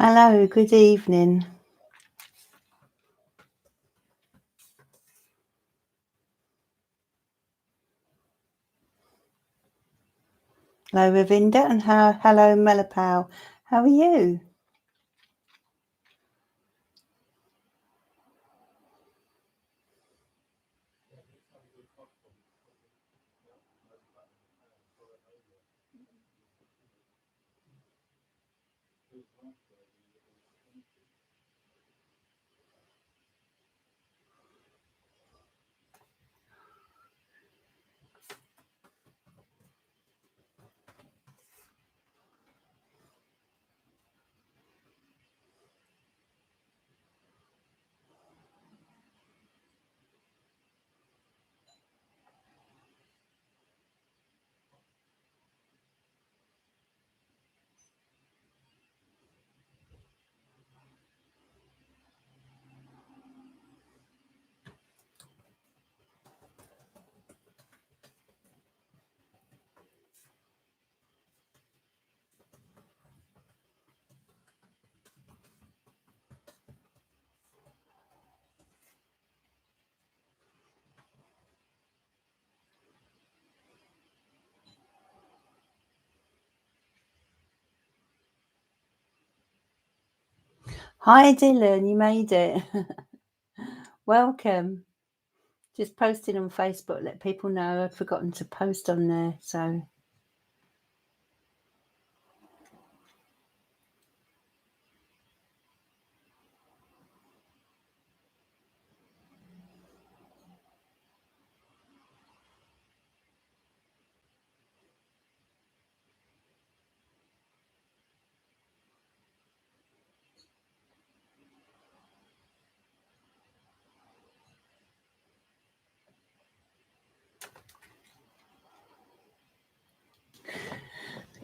Hello, good evening. Hello, Ravinda, and hello, Melapau. How are you? Hi, Dylan, you made it. Welcome. Just posted on Facebook, let people know I'd forgotten to post on there, so.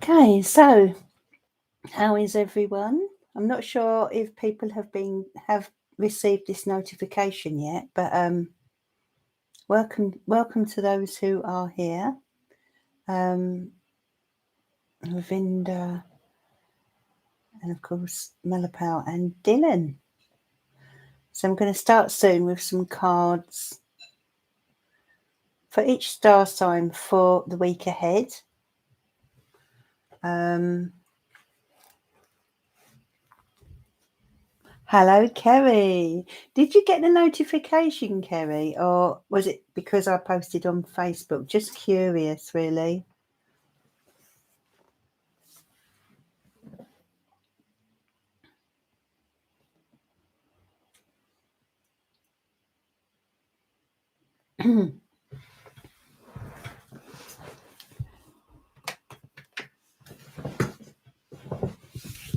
Okay, so how is everyone? I'm not sure if people have received this notification yet, but welcome to those who are here. Ravinda, and of course Melapau and Dylan. So I'm going to start soon with some cards for each star sign for the week ahead. Hello, Kerry. Did you get the notification, Kerry, or was it because I posted on Facebook? Just curious, really.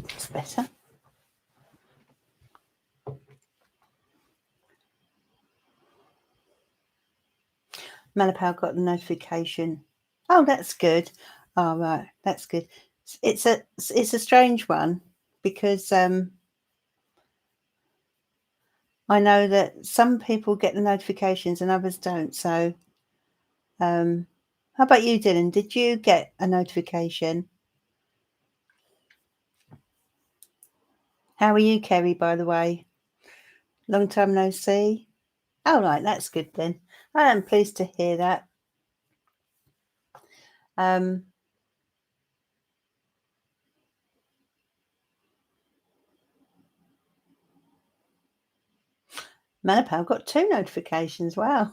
It's better. Malapau got the notification. Oh, that's good. Oh, right, that's good. It's a strange one because I know that some people get the notifications and others don't. So, how about you, Dylan? Did you get a notification? How are you, Kerry, by the way? Long time no see. Oh, right, that's good then. I am pleased to hear that. Manapal got 2 notifications. Wow.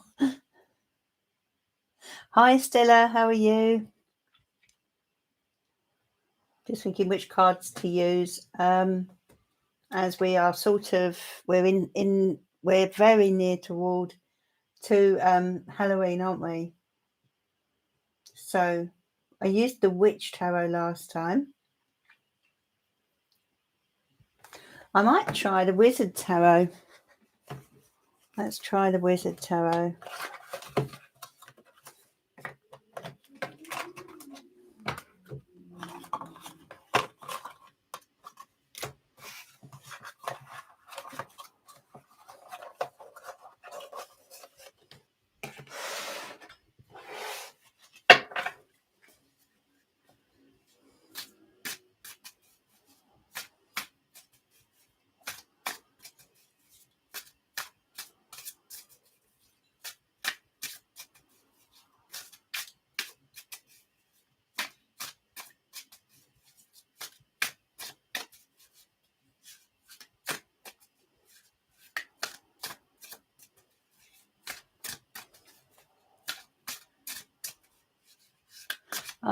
Hi, Stella. How are you? Just thinking which cards to use. As we are we're very near to Halloween, aren't we? So I used the Witch Tarot last time. I might try the Wizard Tarot. Let's try the Wizard Tarot.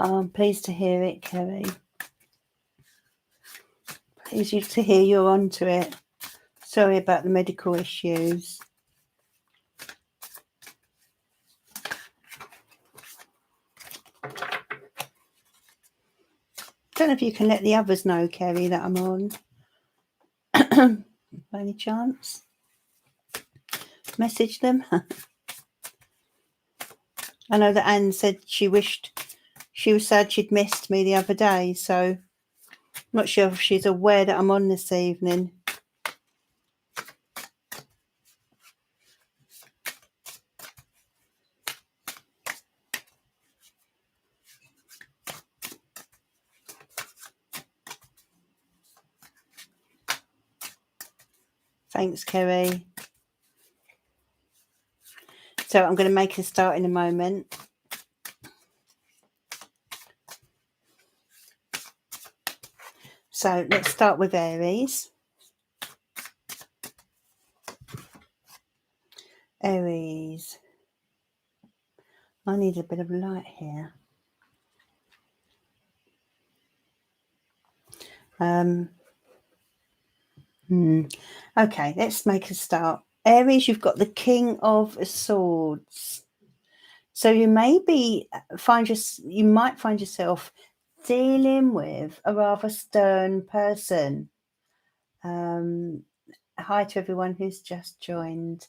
I'm pleased to hear it, Kerry. Pleased to hear you're onto it. Sorry about the medical issues. Don't know if you can let the others know, Kerry, that I'm on. By any chance? Message them. I know that Anne said she was sad she'd missed me the other day, so I'm not sure if she's aware that I'm on this evening. Thanks, Kerry. So I'm going to make a start in a moment. So let's start with Aries. Aries. I need a bit of light here. Okay, let's make a start. Aries, you've got the King of Swords. So you might find yourself dealing with a rather stern person. Hi to everyone who's just joined.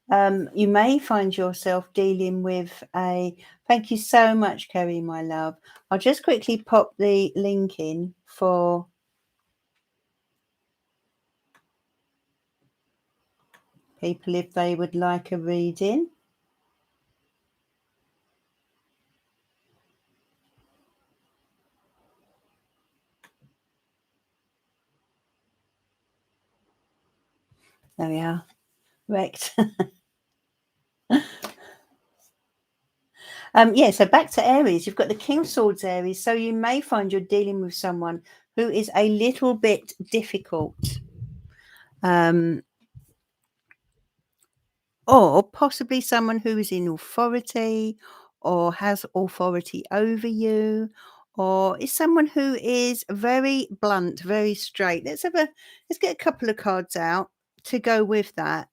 You may find yourself dealing with thank you so much, Kerry, my love. I'll just quickly pop the link in for people if they would like a reading. There we are. Wrecked. So back to Aries. You've got the King of Swords, Aries. So you may find you're dealing with someone who is a little bit difficult. Or possibly someone who is in authority or has authority over you, or is someone who is very blunt, very straight. Let's get a couple of cards out to go with that.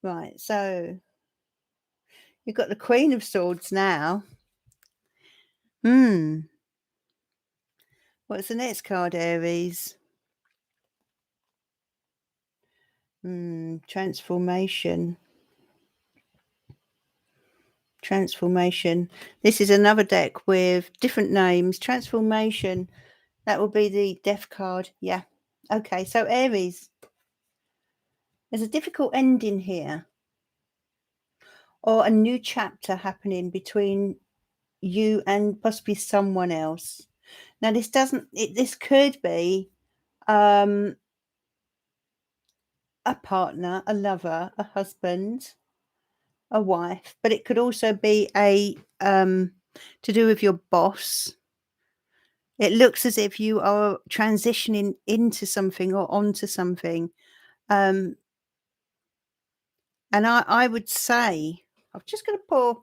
Right, so you've got the Queen of Swords now. What's the next card, Aries? Transformation. Transformation. This is another deck with different names. Transformation. That will be the Death card. Yeah. Okay, so Aries. There's a difficult ending here. Or a new chapter happening between you and possibly someone else. Now, this could be a partner, a lover, a husband, a wife, but it could also be to do with your boss. It looks as if you are transitioning into something or onto something. And I would say, I'm just going to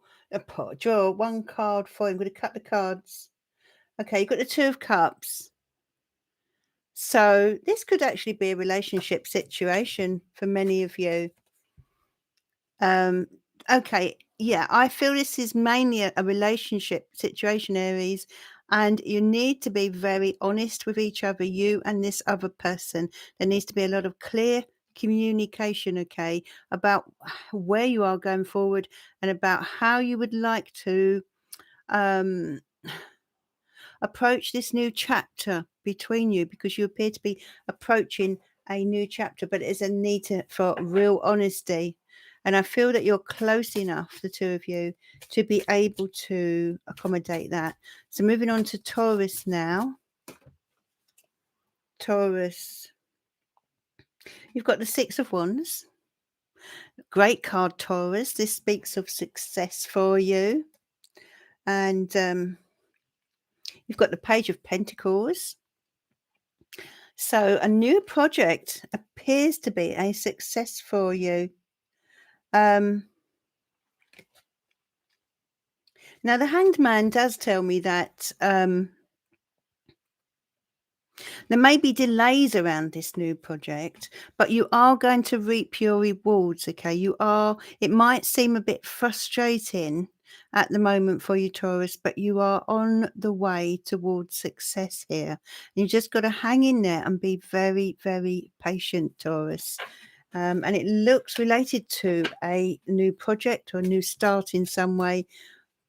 draw one card for you. I'm going to cut the cards. Okay, you've got the Two of Cups. So this could actually be a relationship situation for many of you. Okay, yeah, I feel this is mainly a relationship situation, Aries, and you need to be very honest with each other, you and this other person. There needs to be a lot of clear communication, okay, about where you are going forward and about how you would like to approach this new chapter between you, because you appear to be approaching a new chapter, but there's a need for real honesty. And I feel that you're close enough, the two of you, to be able to accommodate that. So moving on to Taurus now. Taurus. You've got the Six of Wands. Great card, Taurus. This speaks of success for you. And you've got the Page of Pentacles. So a new project appears to be a success for you. Now, the Hanged Man does tell me that there may be delays around this new project, but you are going to reap your rewards, okay? It might seem a bit frustrating at the moment for you, Taurus, but you are on the way towards success here. You just got to hang in there and be very, very patient, Taurus. And it looks related to a new project or a new start in some way,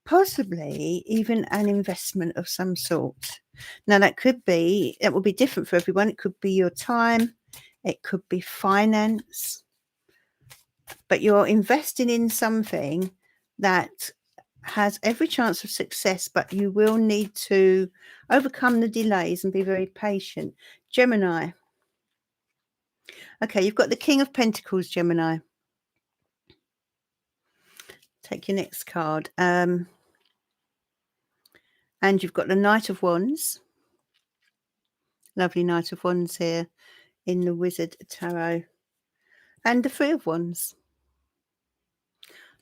possibly even an investment of some sort. Now, that will be different for everyone. It could be your time, it could be finance, but you're investing in something that has every chance of success, but you will need to overcome the delays and be very patient. Gemini. Okay, you've got the King of Pentacles, Gemini. Take your next card. And you've got the Knight of Wands. Lovely Knight of Wands here in the Wizard Tarot. And the Three of Wands.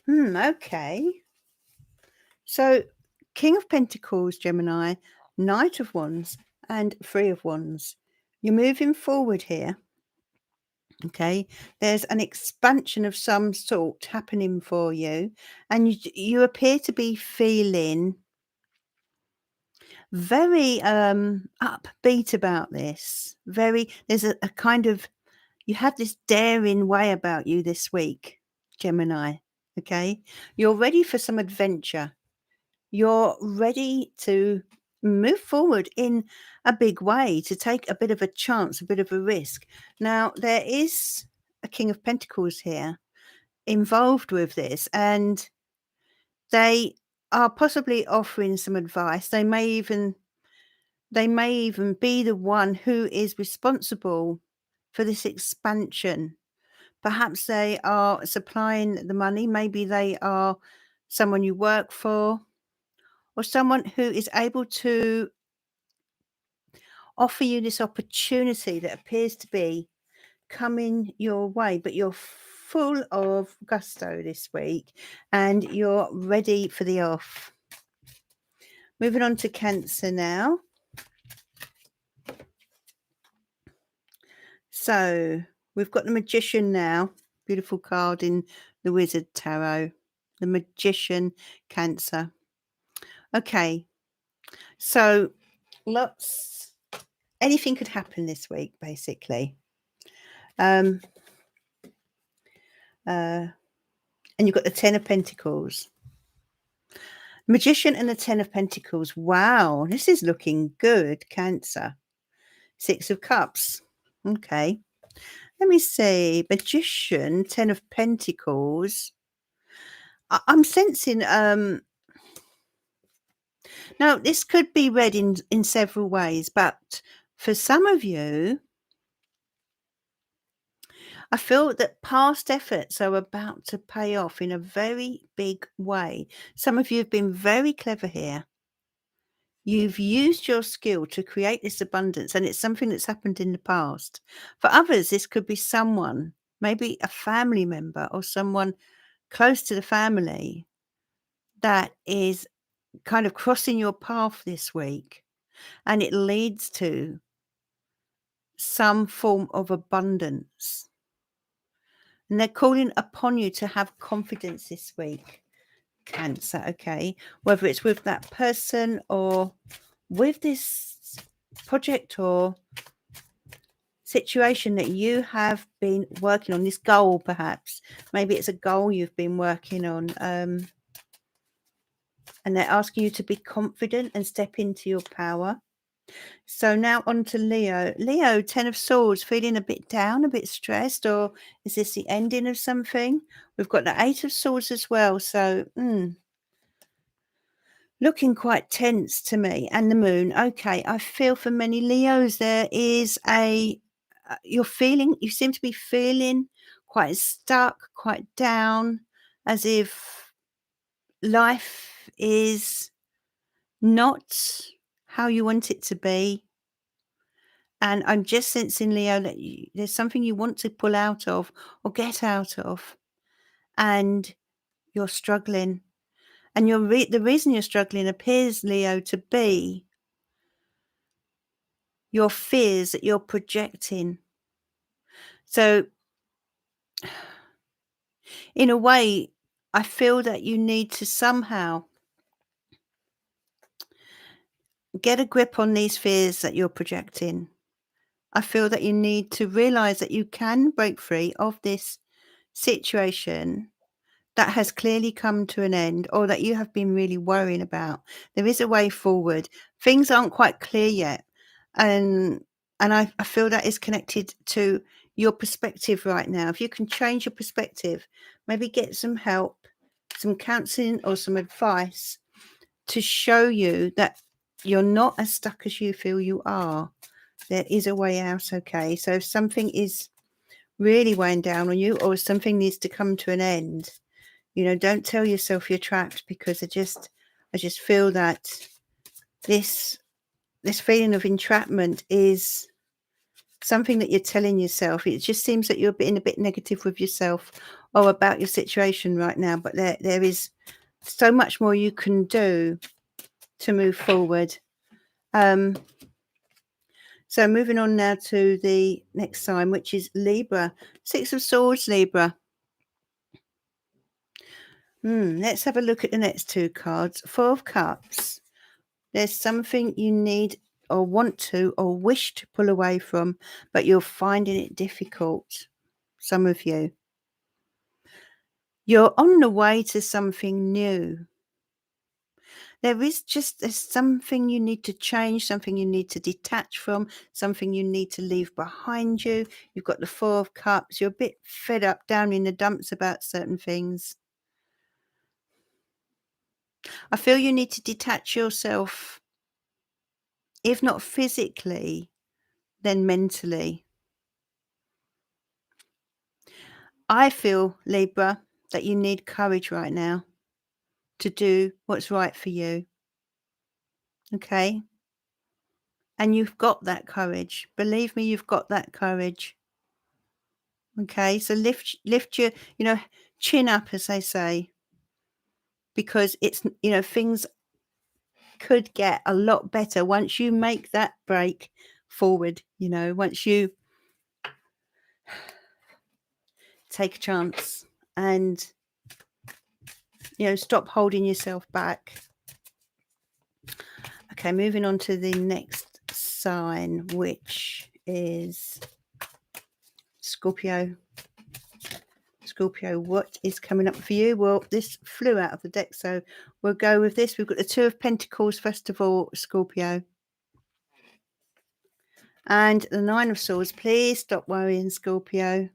Okay. So, King of Pentacles, Gemini, Knight of Wands, and Three of Wands. You're moving forward here. Okay. There's an expansion of some sort happening for you. And you appear to be feeling very upbeat about this. There's a kind of, you have this daring way about you this week, Gemini. Okay. You're ready for some adventure. You're ready to move forward in a big way, to take a bit of a chance, a bit of a risk. Now, there is a King of Pentacles here involved with this, and they are possibly offering some advice. They may even be the one who is responsible for this expansion. Perhaps they are supplying the money. Maybe they are someone you work for, or someone who is able to offer you this opportunity that appears to be coming your way, but you're full of gusto this week and you're ready for the off. Moving on to Cancer now. So we've got the Magician now. Beautiful card in the Wizard Tarot. The Magician, Cancer. Okay. So anything could happen this week, basically. And you've got the Ten of Pentacles. Magician and the Ten of Pentacles. Wow, this is looking good, Cancer. Six of Cups. Okay. Let me see. Magician, Ten of Pentacles. I'm sensing now this could be read in several ways, but for some of you, I feel that past efforts are about to pay off in a very big way. Some of you have been very clever here. You've used your skill to create this abundance, and it's something that's happened in the past. For others, this could be someone, maybe a family member or someone close to the family that is kind of crossing your path this week, and it leads to some form of abundance. And they're calling upon you to have confidence this week, Cancer, okay? Whether it's with that person or with this project or situation that you have been working on, this goal perhaps. Maybe it's a goal you've been working on. And they're asking you to be confident and step into your power. So now on to Leo. Leo, Ten of Swords, feeling a bit down, a bit stressed, or is this the ending of something? We've got the Eight of Swords as well. So, looking quite tense to me. And the Moon. Okay, I feel for many Leos there is you seem to be feeling quite stuck, quite down, as if life is not how you want it to be. And I'm just sensing, Leo, that there's something you want to pull out of or get out of, and you're struggling. And the reason you're struggling appears, Leo, to be your fears that you're projecting. So in a way, I feel that you need to somehow get a grip on these fears that you're projecting. I feel that you need to realize that you can break free of this situation that has clearly come to an end, or that you have been really worrying about. There is a way forward. Things aren't quite clear yet. And I feel that is connected to your perspective right now. If you can change your perspective, maybe get some help, some counseling or some advice to show you that you're not as stuck as you feel you are. There is a way out, okay? So if something is really weighing down on you, or something needs to come to an end, don't tell yourself you're trapped, because I just feel that this feeling of entrapment is something that you're telling yourself. It just seems that you're being a bit negative with yourself or about your situation right now, but there is so much more you can do to move forward. So moving on now to the next sign, which is Libra. 6 of Swords, Libra. Let's have a look at the next 2 cards. 4 of Cups. There's something you need or want to or wish to pull away from, but you're finding it difficult. Some of you. You're on the way to something new. There's something you need to change, something you need to detach from, something you need to leave behind you. You've got the 4 of Cups. You're a bit fed up, down in the dumps about certain things. I feel you need to detach yourself, if not physically, then mentally. I feel, Libra, that you need courage right now to do what's right for you. Okay? And you've got that courage. Believe me, you've got that courage. Okay? So lift your, chin up, as they say, because it's, things could get a lot better once you make that break forward, once you take a chance and, stop holding yourself back. Okay, moving on to the next sign, which is Scorpio. Scorpio, what is coming up for you? Well, this flew out of the deck, so we'll go with this. We've got the 2 of Pentacles, first of all, Scorpio. And the 9 of Swords. Please stop worrying, Scorpio.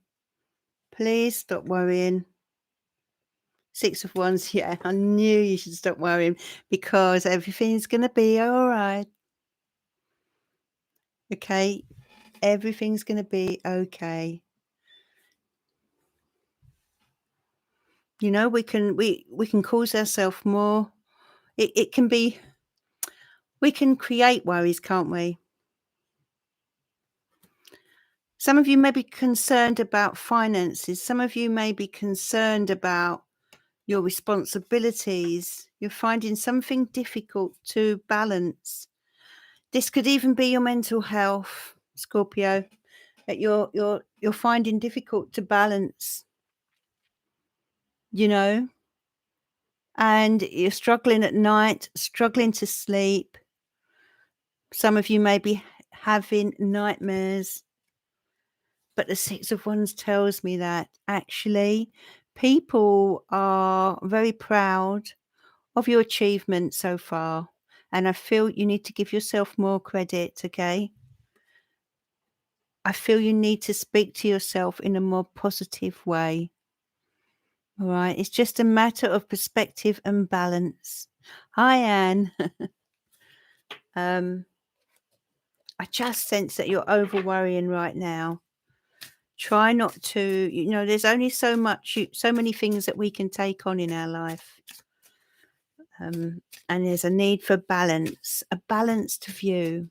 Please stop worrying. 6 of Wands. Yeah, I knew you should stop worrying, because everything's going to be all right. Okay? Everything's going to be okay. We can cause ourselves more. It can be, we can create worries, can't we? Some of you may be concerned about finances. Some of you may be concerned about your responsibilities. You're finding something difficult to balance. This could even be your mental health, Scorpio, that you're finding difficult to balance, and you're struggling at night, struggling to sleep. Some of you may be having nightmares. But the 6 of Wands tells me that actually people are very proud of your achievement so far. And I feel you need to give yourself more credit, okay? I feel you need to speak to yourself in a more positive way. All right. It's just a matter of perspective and balance. Hi, Anne. I just sense that you're over worrying right now. Try not to, there's only so many things that we can take on in our life. And there's a need for balance, a balanced view.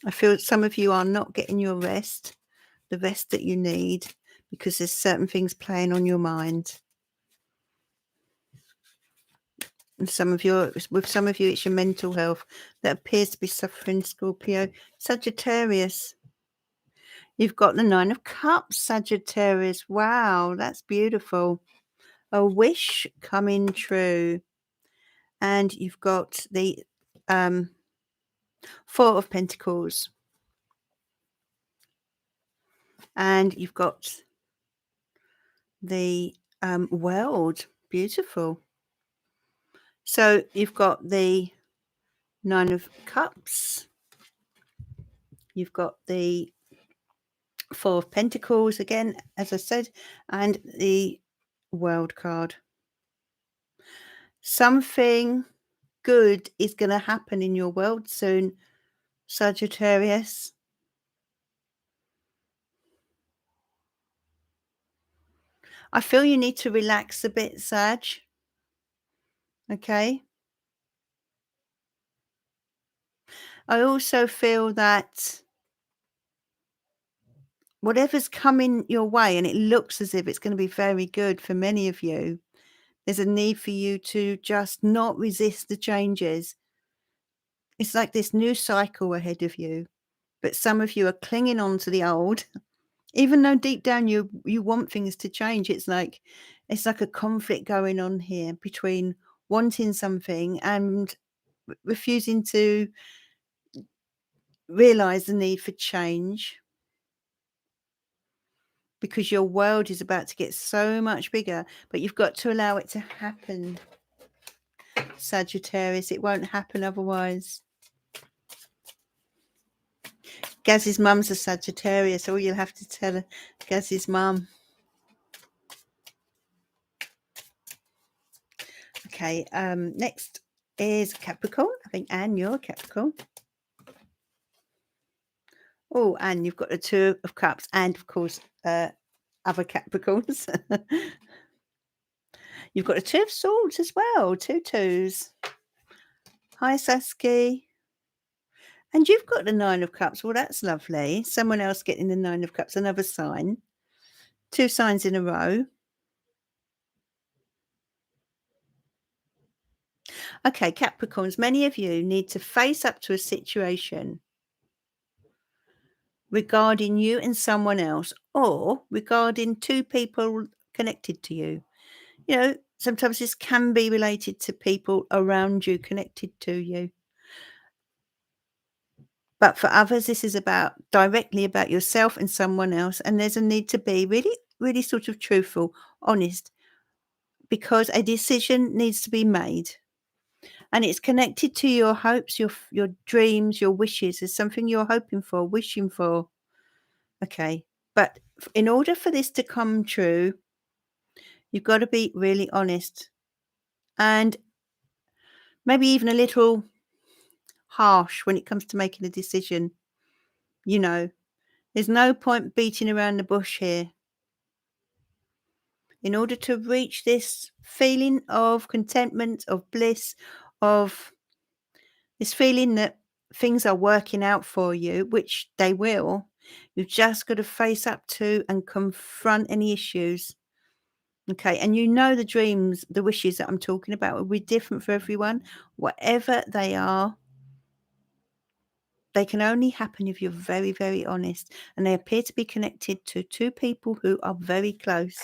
I feel some of you are not getting your rest, the rest that you need, because there's certain things playing on your mind. And with some of you, it's your mental health that appears to be suffering, Scorpio. Sagittarius. You've got the Nine of Cups, Sagittarius. Wow, that's beautiful. A wish coming true. And you've got the Four of Pentacles. And you've got the World. Beautiful. So you've got the Nine of Cups. You've got the Four of Pentacles again, as I said, and the World card. Something good is going to happen in your world soon, Sagittarius. I feel you need to relax a bit, Sag. Okay. I also feel that whatever's coming your way, and it looks as if it's going to be very good for many of you, there's a need for you to just not resist the changes. It's like this new cycle ahead of you, but some of you are clinging on to the old, even though deep down you want things to change. It's like a conflict going on here between wanting something and refusing to realize the need for change, because your world is about to get so much bigger, but you've got to allow it to happen, Sagittarius. It won't happen otherwise. Gaz's mum's a Sagittarius. All you'll have to tell Gaz's mum. Okay, next is Capricorn. I think, Anne, you're a Capricorn. Oh, and you've got the Two of Cups and, of course, other Capricorns. You've got a Two of Swords as well. Two twos. Hi, Saskia. And you've got the Nine of Cups. Well, that's lovely. Someone else getting the Nine of Cups. Another sign. Two signs in a row. Okay, Capricorns, many of you need to face up to a situation regarding you and someone else, or regarding two people connected to you. You know, sometimes this can be related to people around you, connected to you. But for others, this is directly about yourself and someone else. And there's a need to be really, really sort of truthful, honest, because a decision needs to be made. And it's connected to your hopes, your dreams, your wishes. There's something you're hoping for, wishing for. Okay. But in order for this to come true, you've got to be really honest and maybe even a little harsh when it comes to making a decision. You know, there's no point beating around the bush here. In order to reach this feeling of contentment, of bliss, of this feeling that things are working out for you, which they will, you've just got to face up to and confront any issues. Okay, and you know the dreams, the wishes that I'm talking about will be different for everyone. Whatever they are, they can only happen if you're very, very honest. And they appear to be connected to two people who are very close.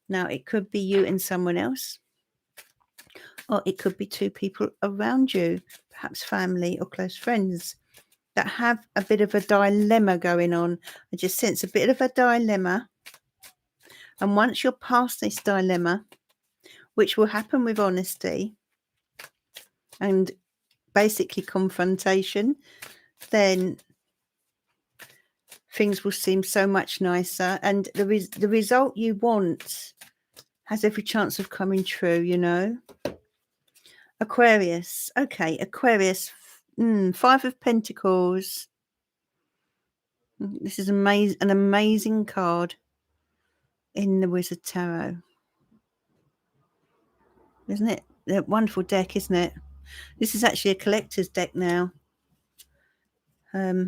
Now, it could be you and someone else, or it could be two people around you, perhaps family or close friends, that have a bit of a dilemma going on. I just sense a bit of a dilemma. And once you're past this dilemma, which will happen with honesty and basically confrontation, then things will seem so much nicer, and the result you want has every chance of coming true, you know. Aquarius. Okay, Aquarius. Five of Pentacles. This is an amazing card in the Wizard Tarot. Isn't it? A wonderful deck, isn't it? This is actually a collector's deck now. I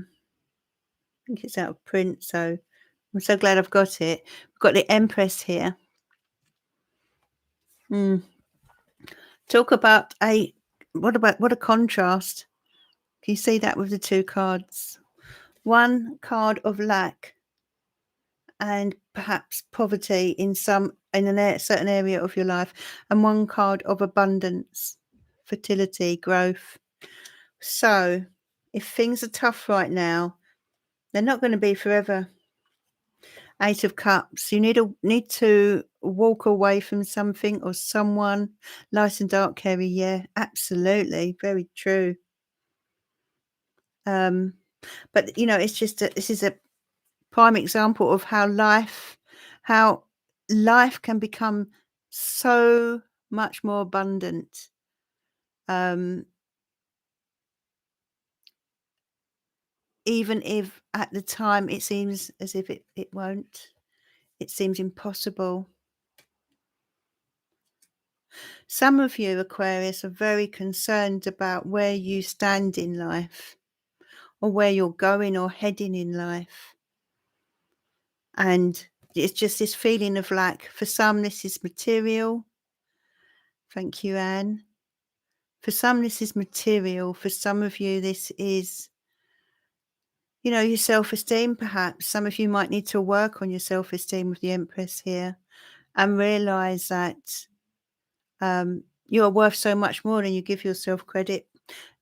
think it's out of print, so I'm so glad I've got it. We've got the Empress here. Mm. Talk about what a contrast. Can you see that with the two cards? One card of lack and perhaps poverty in certain area of your life, and one card of abundance, fertility, growth. So if things are tough right now, they're not going to be forever. Eight of Cups. You need to walk away from something or someone. Light and dark, Kerry. Yeah, absolutely, very true. But it's just this is a prime example of how life can become so much more abundant. Even if at the time it seems as if it won't. It seems impossible. Some of you, Aquarius, are very concerned about where you stand in life or where you're going or heading in life. And it's just this feeling of lack. For some, this is material. Thank you, Anne. For some, this is material. For some of you, this is, your self-esteem, perhaps. Some of you might need to work on your self-esteem with the Empress here and realize that you are worth so much more than you give yourself credit.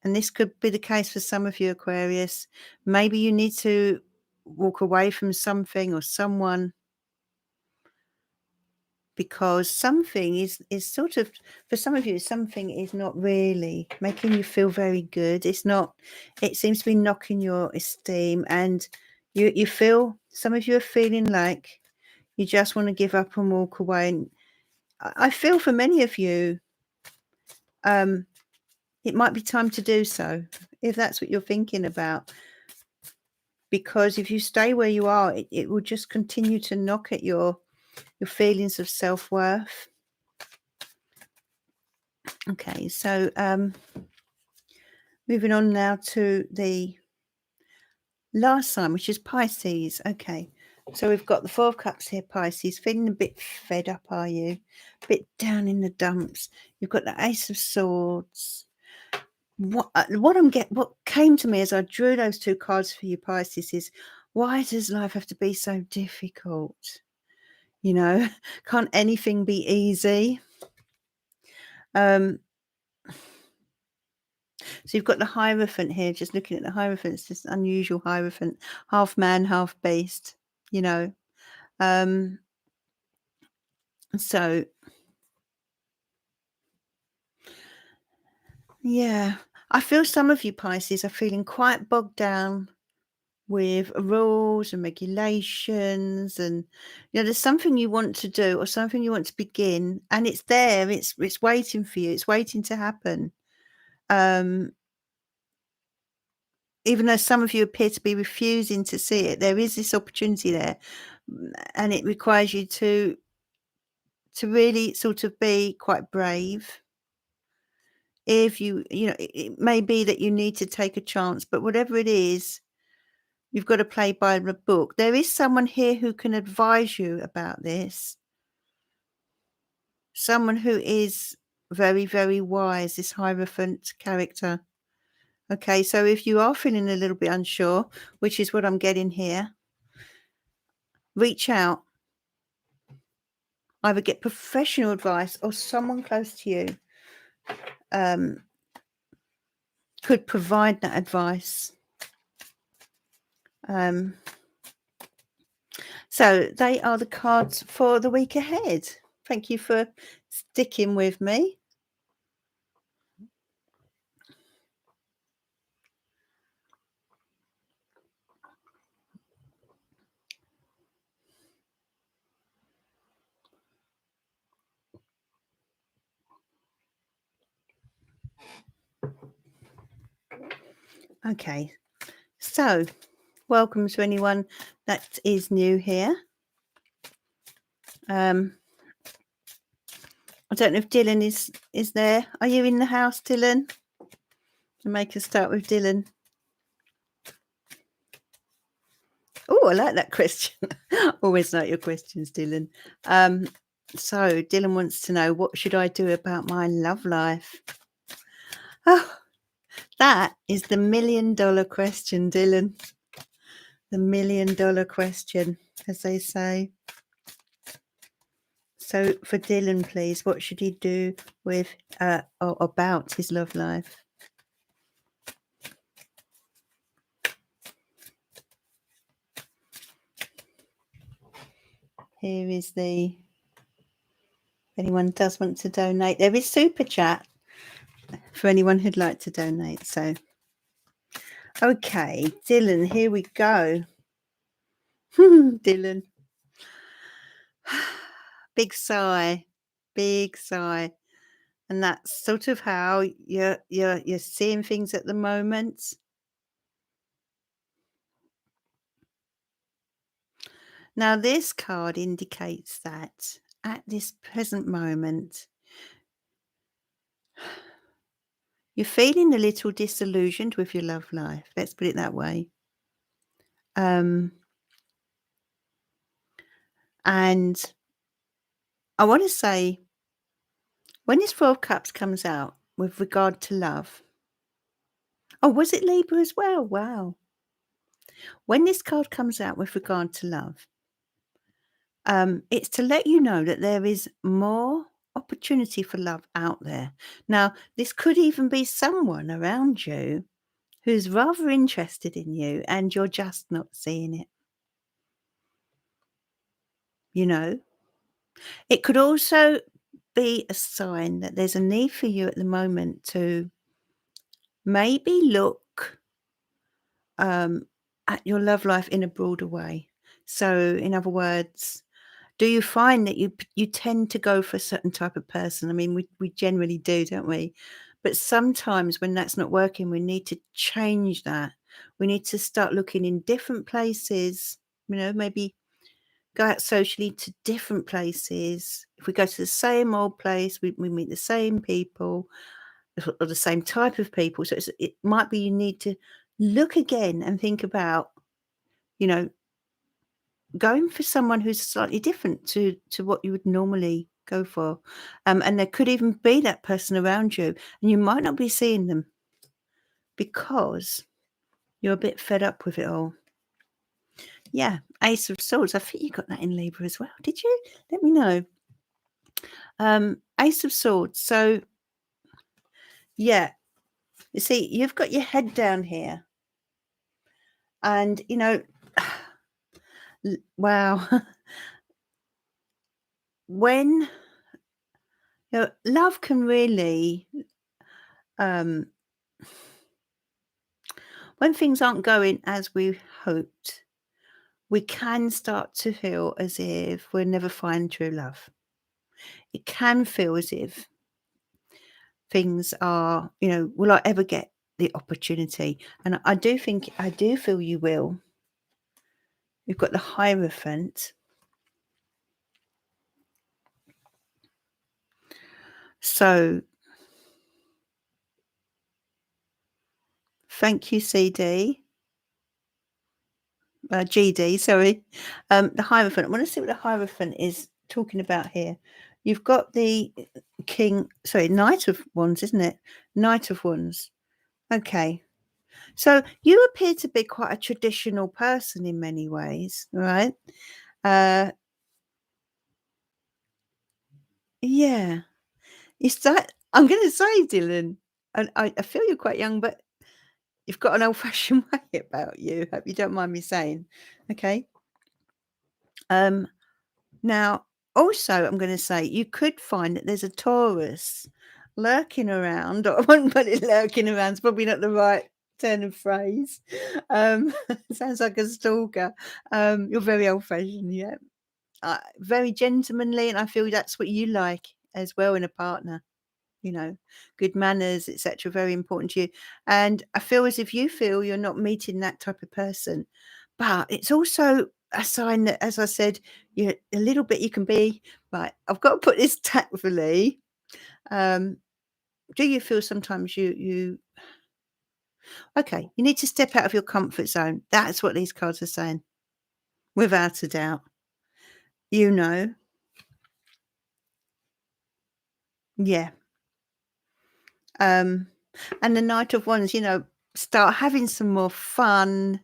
And this could be the case for some of you, Aquarius. Maybe you need to walk away from something or someone because something is sort of, for some of you, something is not really making you feel very good. It seems to be knocking your esteem, and you feel, some of you are feeling like you just want to give up and walk away. And I feel for many of you, it might be time to do so, if that's what you're thinking about. Because if you stay where you are, it will just continue to knock at your feelings of self-worth. Okay, so moving on now to the last sign, which is Pisces. Okay, so we've got the Four of Cups here, Pisces. Feeling a bit fed up, are you? A bit down in the dumps. You've got the Ace of Swords. What came to me as I drew those two cards for you, Pisces, is why does life have to be so difficult? Can't anything be easy? So you've got the Hierophant here, just looking at the Hierophant. It's this unusual Hierophant, half man, half beast, so yeah, I feel some of you, Pisces, are feeling quite bogged down with rules and regulations, and there's something you want to do or something you want to begin, and it's there, it's waiting for you, it's waiting to happen. Even though some of you appear to be refusing to see it, there is this opportunity there, and it requires you to really sort of be quite brave. If it may be that you need to take a chance, but whatever it is, you've got to play by the book. There is someone here who can advise you about this. Someone who is very, very wise, this Hierophant character. Okay, so if you are feeling a little bit unsure, which is what I'm getting here, reach out. Either get professional advice or someone close to you could provide that advice. So they are the cards for the week ahead. Thank you for sticking with me. Okay, so welcome to anyone that is new here. I don't know if Dylan is there. Are you in the house, Dylan? I'll make a start with Dylan. Oh, I like that question. Always like your questions, Dylan. Um, so Dylan wants to know, what should I do about my love life? Oh, that is the $1,000,000 question, Dylan. The $1,000,000 question, as they say. So for Dylan, please, what should he do with or about his love life? Here is the, if anyone does want to donate, there is super chat for anyone who'd like to donate. So, okay, Dylan, here we go. Dylan, big sigh, and that's sort of how you're seeing things at the moment. Now, this card indicates that at this present moment, you're feeling a little disillusioned with your love life. Let's put it that way. And I want to say, when this 12 Cups comes out with regard to love, oh, was it Libra as well? Wow. When this card comes out with regard to love, it's to let you know that there is more opportunity for love out there. Now, this could even be someone around you who's rather interested in you and you're just not seeing it. You know, it could also be a sign that there's a need for you at the moment to maybe look at your love life in a broader way. So, in other words, do you find that you tend to go for a certain type of person? I mean, we generally do, don't we? But sometimes when that's not working, we need to change that. We need to start looking in different places, maybe go out socially to different places. If we go to the same old place, we meet the same people or the same type of people. So it might be you need to look again and think about, you know, going for someone who's slightly different to what you would normally go for. And there could even be that person around you, and you might not be seeing them because you're a bit fed up with it all. Yeah, Ace of Swords. I think you got that in Libra as well. Did you? Let me know. Ace of Swords. So, yeah, you see, you've got your head down here, and wow, when love can really, um, when things aren't going as we hoped, we can start to feel as if we'll never find true love. It can feel as if things are, will I ever get the opportunity? And I do feel you will. You've got the Hierophant. So thank you, CD. GD, sorry. The Hierophant. I want to see what the Hierophant is talking about here. You've got the Knight of Wands, isn't it? Knight of Wands. Okay. So you appear to be quite a traditional person in many ways, right? Yeah. Is that, I'm going to say, Dylan, and I feel you're quite young, but you've got an old-fashioned way about you. Hope you don't mind me saying. Okay. Now, also, I'm going to say you could find that there's a Taurus lurking around. Or I wouldn't put it lurking around. It's probably not the right turn of phrase. Sounds like a stalker. You're very old-fashioned, yeah. Very gentlemanly, and I feel that's what you like as well in a partner. Good manners, etc. Very important to you. And I feel as if you feel you're not meeting that type of person, but it's also a sign that, as I said, you're a little bit. You can be right. I've got to put this tactfully. Do you feel sometimes you okay? You need to step out of your comfort zone. That's what these cards are saying. without a doubt. You know. Yeah. And the Knight of Wands, start having some more fun,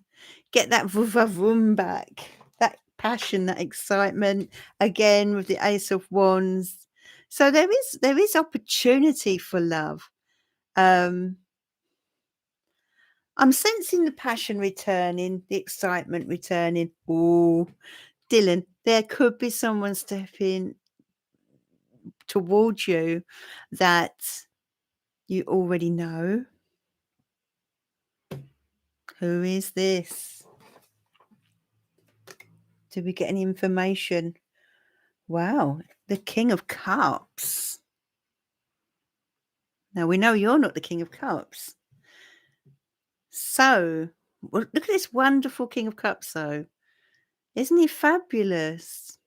get that vroom back, that passion, that excitement, again with the Ace of Wands. So there is opportunity for love. Um, I'm sensing the passion returning, the excitement returning. Oh, Dylan, there could be someone stepping towards you that you already know. Who is this? Did we get any information? Wow, the King of Cups. Now we know you're not the King of Cups. So, look at this wonderful King of Cups, though. Isn't he fabulous?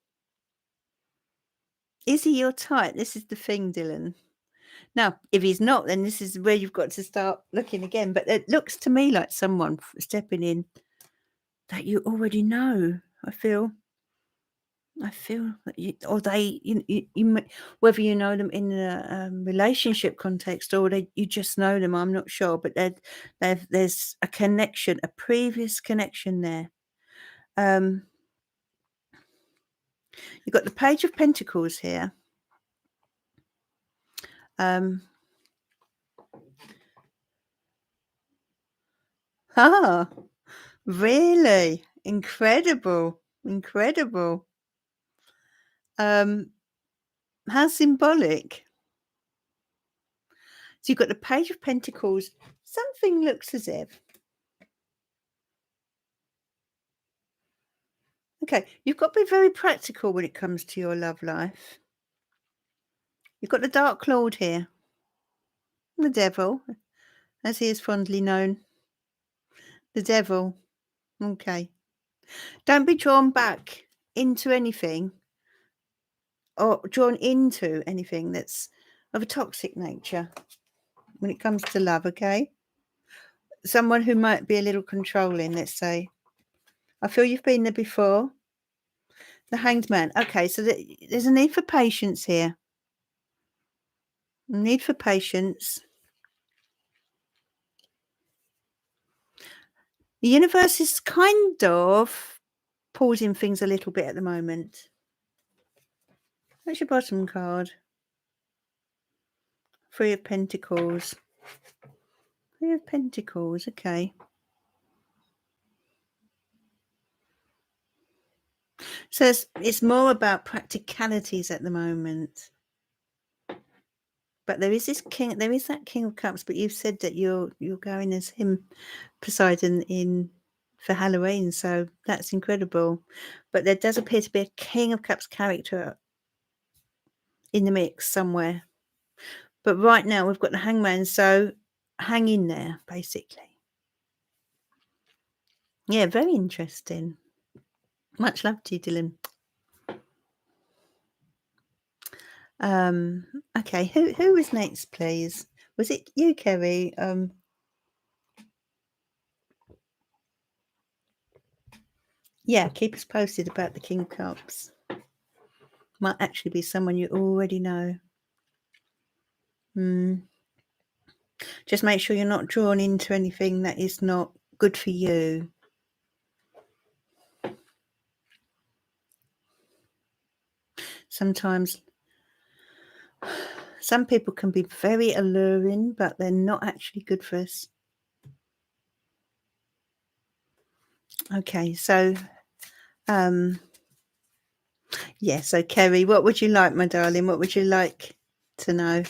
Is he your type? This is the thing, Dylan. Now, if he's not, then this is where you've got to start looking again. But it looks to me like someone stepping in that you already know. I feel that whether you know them in a relationship context or you just know them, I'm not sure. But there's a connection, a previous connection there. You've got the Page of Pentacles here. Really? Incredible. How symbolic. So you've got the Page of Pentacles. Something looks as if. Okay, you've got to be very practical when it comes to your love life. You've got the Dark Lord here. The Devil, as he is fondly known. The Devil. Okay. Don't be drawn back into anything or drawn into anything that's of a toxic nature when it comes to love, okay? Someone who might be a little controlling, let's say. I feel you've been there before. The Hanged Man. Okay, so there's a need for patience here. Need for patience. The universe is kind of pausing things a little bit at the moment. That's your bottom card. Three of Pentacles. Three of Pentacles, okay. So it's more about practicalities at the moment. But there is that King of Cups, but you've said that you're going as him, Poseidon, for Halloween, so that's incredible. But there does appear to be a King of Cups character in the mix somewhere. But right now we've got the Hangman, so hang in there, basically. Yeah, very interesting. Much love to you, Dylan. Okay, who was next, please? Was it you, Kerry? Yeah, keep us posted about the King of Cups. Might actually be someone you already know. Just make sure you're not drawn into anything that is not good for you. Sometimes some people can be very alluring, but they're not actually good for us. Okay, so yeah, so Kerry, what would you like, my darling? What would you like to know?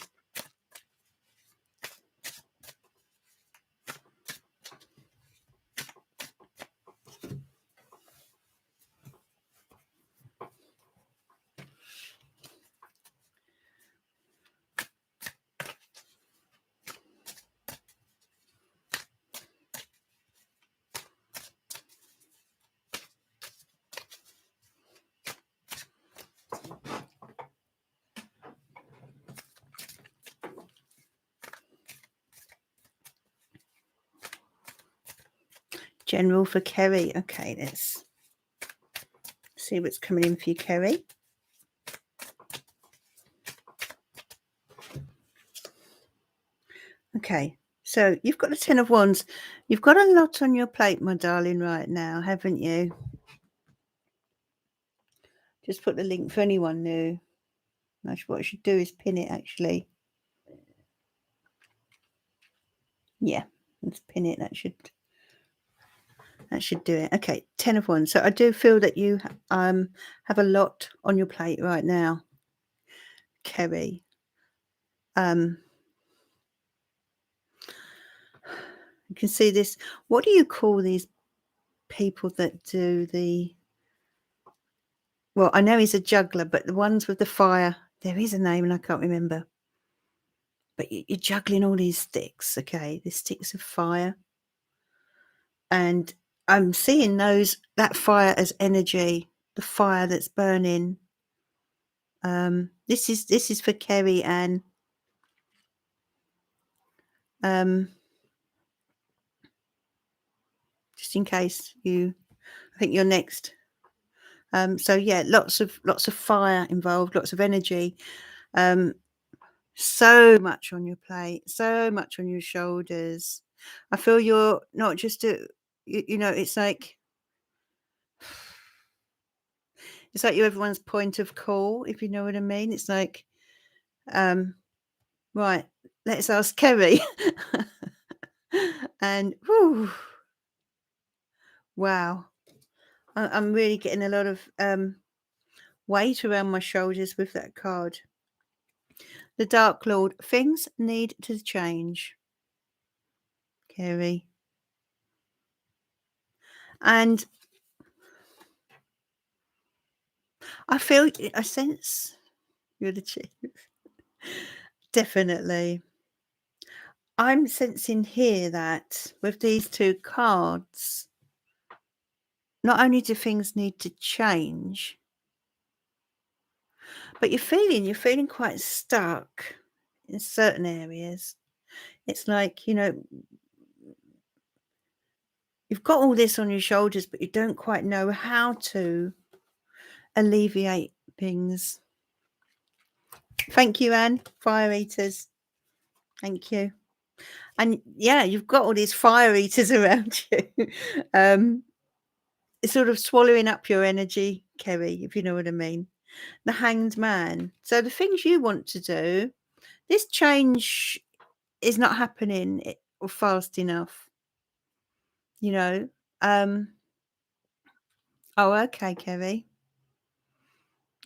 General for Kerry. Okay, see what's coming in for you, Kerry. Okay, so you've got the Ten of Wands. You've got a lot on your plate, my darling, right now, haven't you? Just put the link for anyone new. What I should do is pin it, actually. Yeah, let's pin it. That should do it. Okay, Ten of Wands. So I do feel that you have a lot on your plate right now, Kerry. You can see this. What do you call these people that do the... Well, I know he's a juggler, but the ones with the fire, there is a name and I can't remember. But you're juggling all these sticks, okay? The sticks of fire. And I'm seeing that fire as energy, the fire that's burning. This is for Kerry and just in case I think you're next. So yeah, lots of fire involved, lots of energy. So much on your plate, so much on your shoulders. I feel you're not just it's like you're everyone's point of call, if you know what I mean. It's like, right, let's ask Kerry. And whew, wow, I'm really getting a lot of weight around my shoulders with that card. The Dark Lord. Things need to change, Kerry. And I sense you're the chief. Definitely. I'm sensing here that with these two cards, not only do things need to change, but you're feeling quite stuck in certain areas. It's like, you've got all this on your shoulders, but you don't quite know how to alleviate things. Thank you, Anne. Fire eaters. Thank you. And yeah, you've got all these fire eaters around you. It's sort of swallowing up your energy, Kerry, if you know what I mean. The Hanged Man. So the things you want to do, this change is not happening fast enough. Oh, okay, Kerry.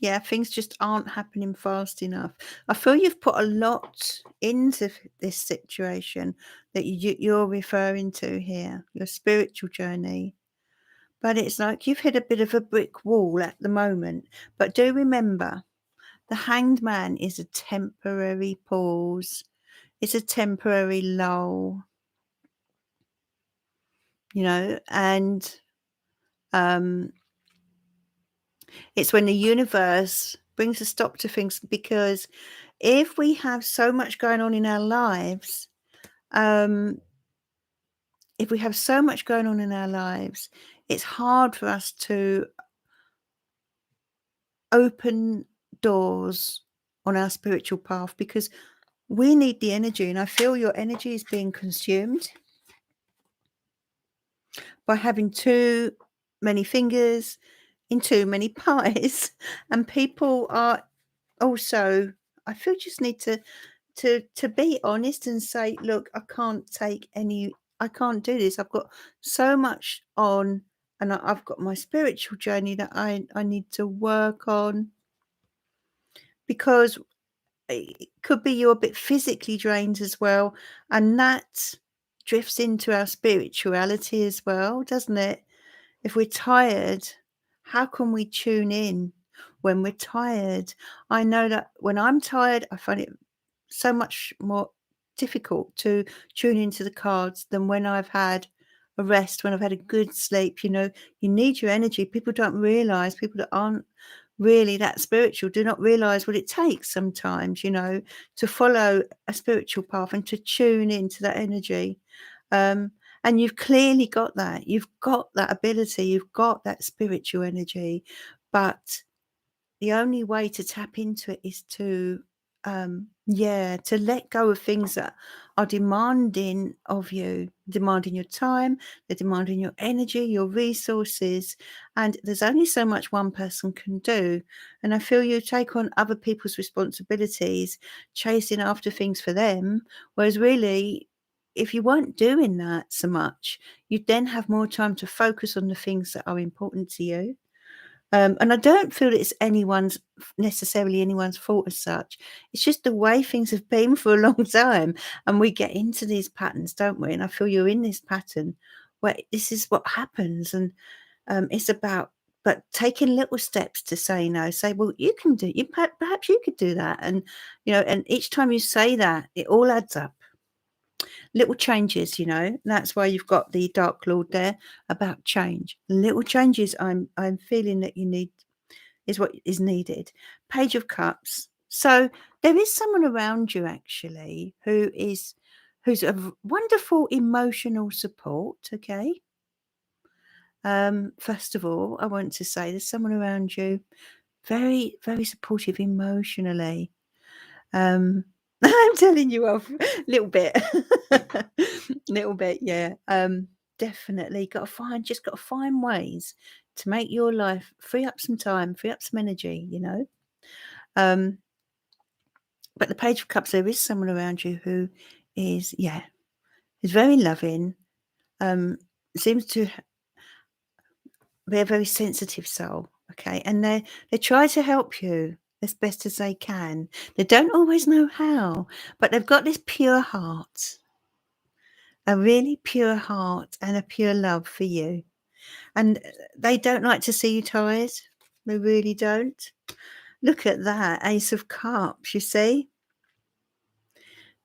Yeah, things just aren't happening fast enough. I feel you've put a lot into this situation that you're referring to here, your spiritual journey. But it's like you've hit a bit of a brick wall at the moment. But do remember, the Hanged Man is a temporary pause. It's a temporary lull. And it's when the universe brings a stop to things, because if we have so much going on in our lives, it's hard for us to open doors on our spiritual path, because we need the energy, and I feel your energy is being consumed by having too many fingers in too many pies. And people are also, I feel, just need to be honest and say, look, I can't do this. I've got so much on, and I've got my spiritual journey that I need to work on, because it could be you're a bit physically drained as well, and that drifts into our spirituality as well, doesn't it? If we're tired, how can we tune in when we're tired? I know that when I'm tired, I find it so much more difficult to tune into the cards than when I've had a rest, when I've had a good sleep. You need your energy. People don't realize, people that aren't really that spiritual do not realize what it takes sometimes, to follow a spiritual path and to tune into that energy. And you've clearly got that. You've got that ability, you've got that spiritual energy, but the only way to tap into it is to, yeah, to let go of things that are demanding of you, demanding your time, they're demanding your energy, your resources, and there's only so much one person can do. And I feel you take on other people's responsibilities, chasing after things for them, whereas really, if you weren't doing that so much, you'd then have more time to focus on the things that are important to you. And I don't feel it's necessarily anyone's fault as such. It's just the way things have been for a long time, and we get into these patterns, don't we? And I feel you're in this pattern where this is what happens, and it's about but taking little steps to say no. Say, well, you can do. Perhaps you could do that, and and each time you say that, it all adds up. Little changes, that's why you've got the Dark Lord there about change. Little changes I'm feeling that you need is what is needed. Page of Cups. So there is someone around you actually who's a wonderful emotional support, okay? First of all, I want to say there's someone around you very, very supportive emotionally. I'm telling you off a little bit. Little bit, yeah. Definitely just got to find ways to make your life free up some time, free up some energy. Um, but the Page of Cups, there is someone around you who is, yeah, is very loving, seems to be a very sensitive soul, okay? And they try to help you as best as they can. They don't always know how, but they've got this pure heart, a really pure heart and a pure love for you. And they don't like to see you tired. They really don't. Look at that, Ace of Cups, you see?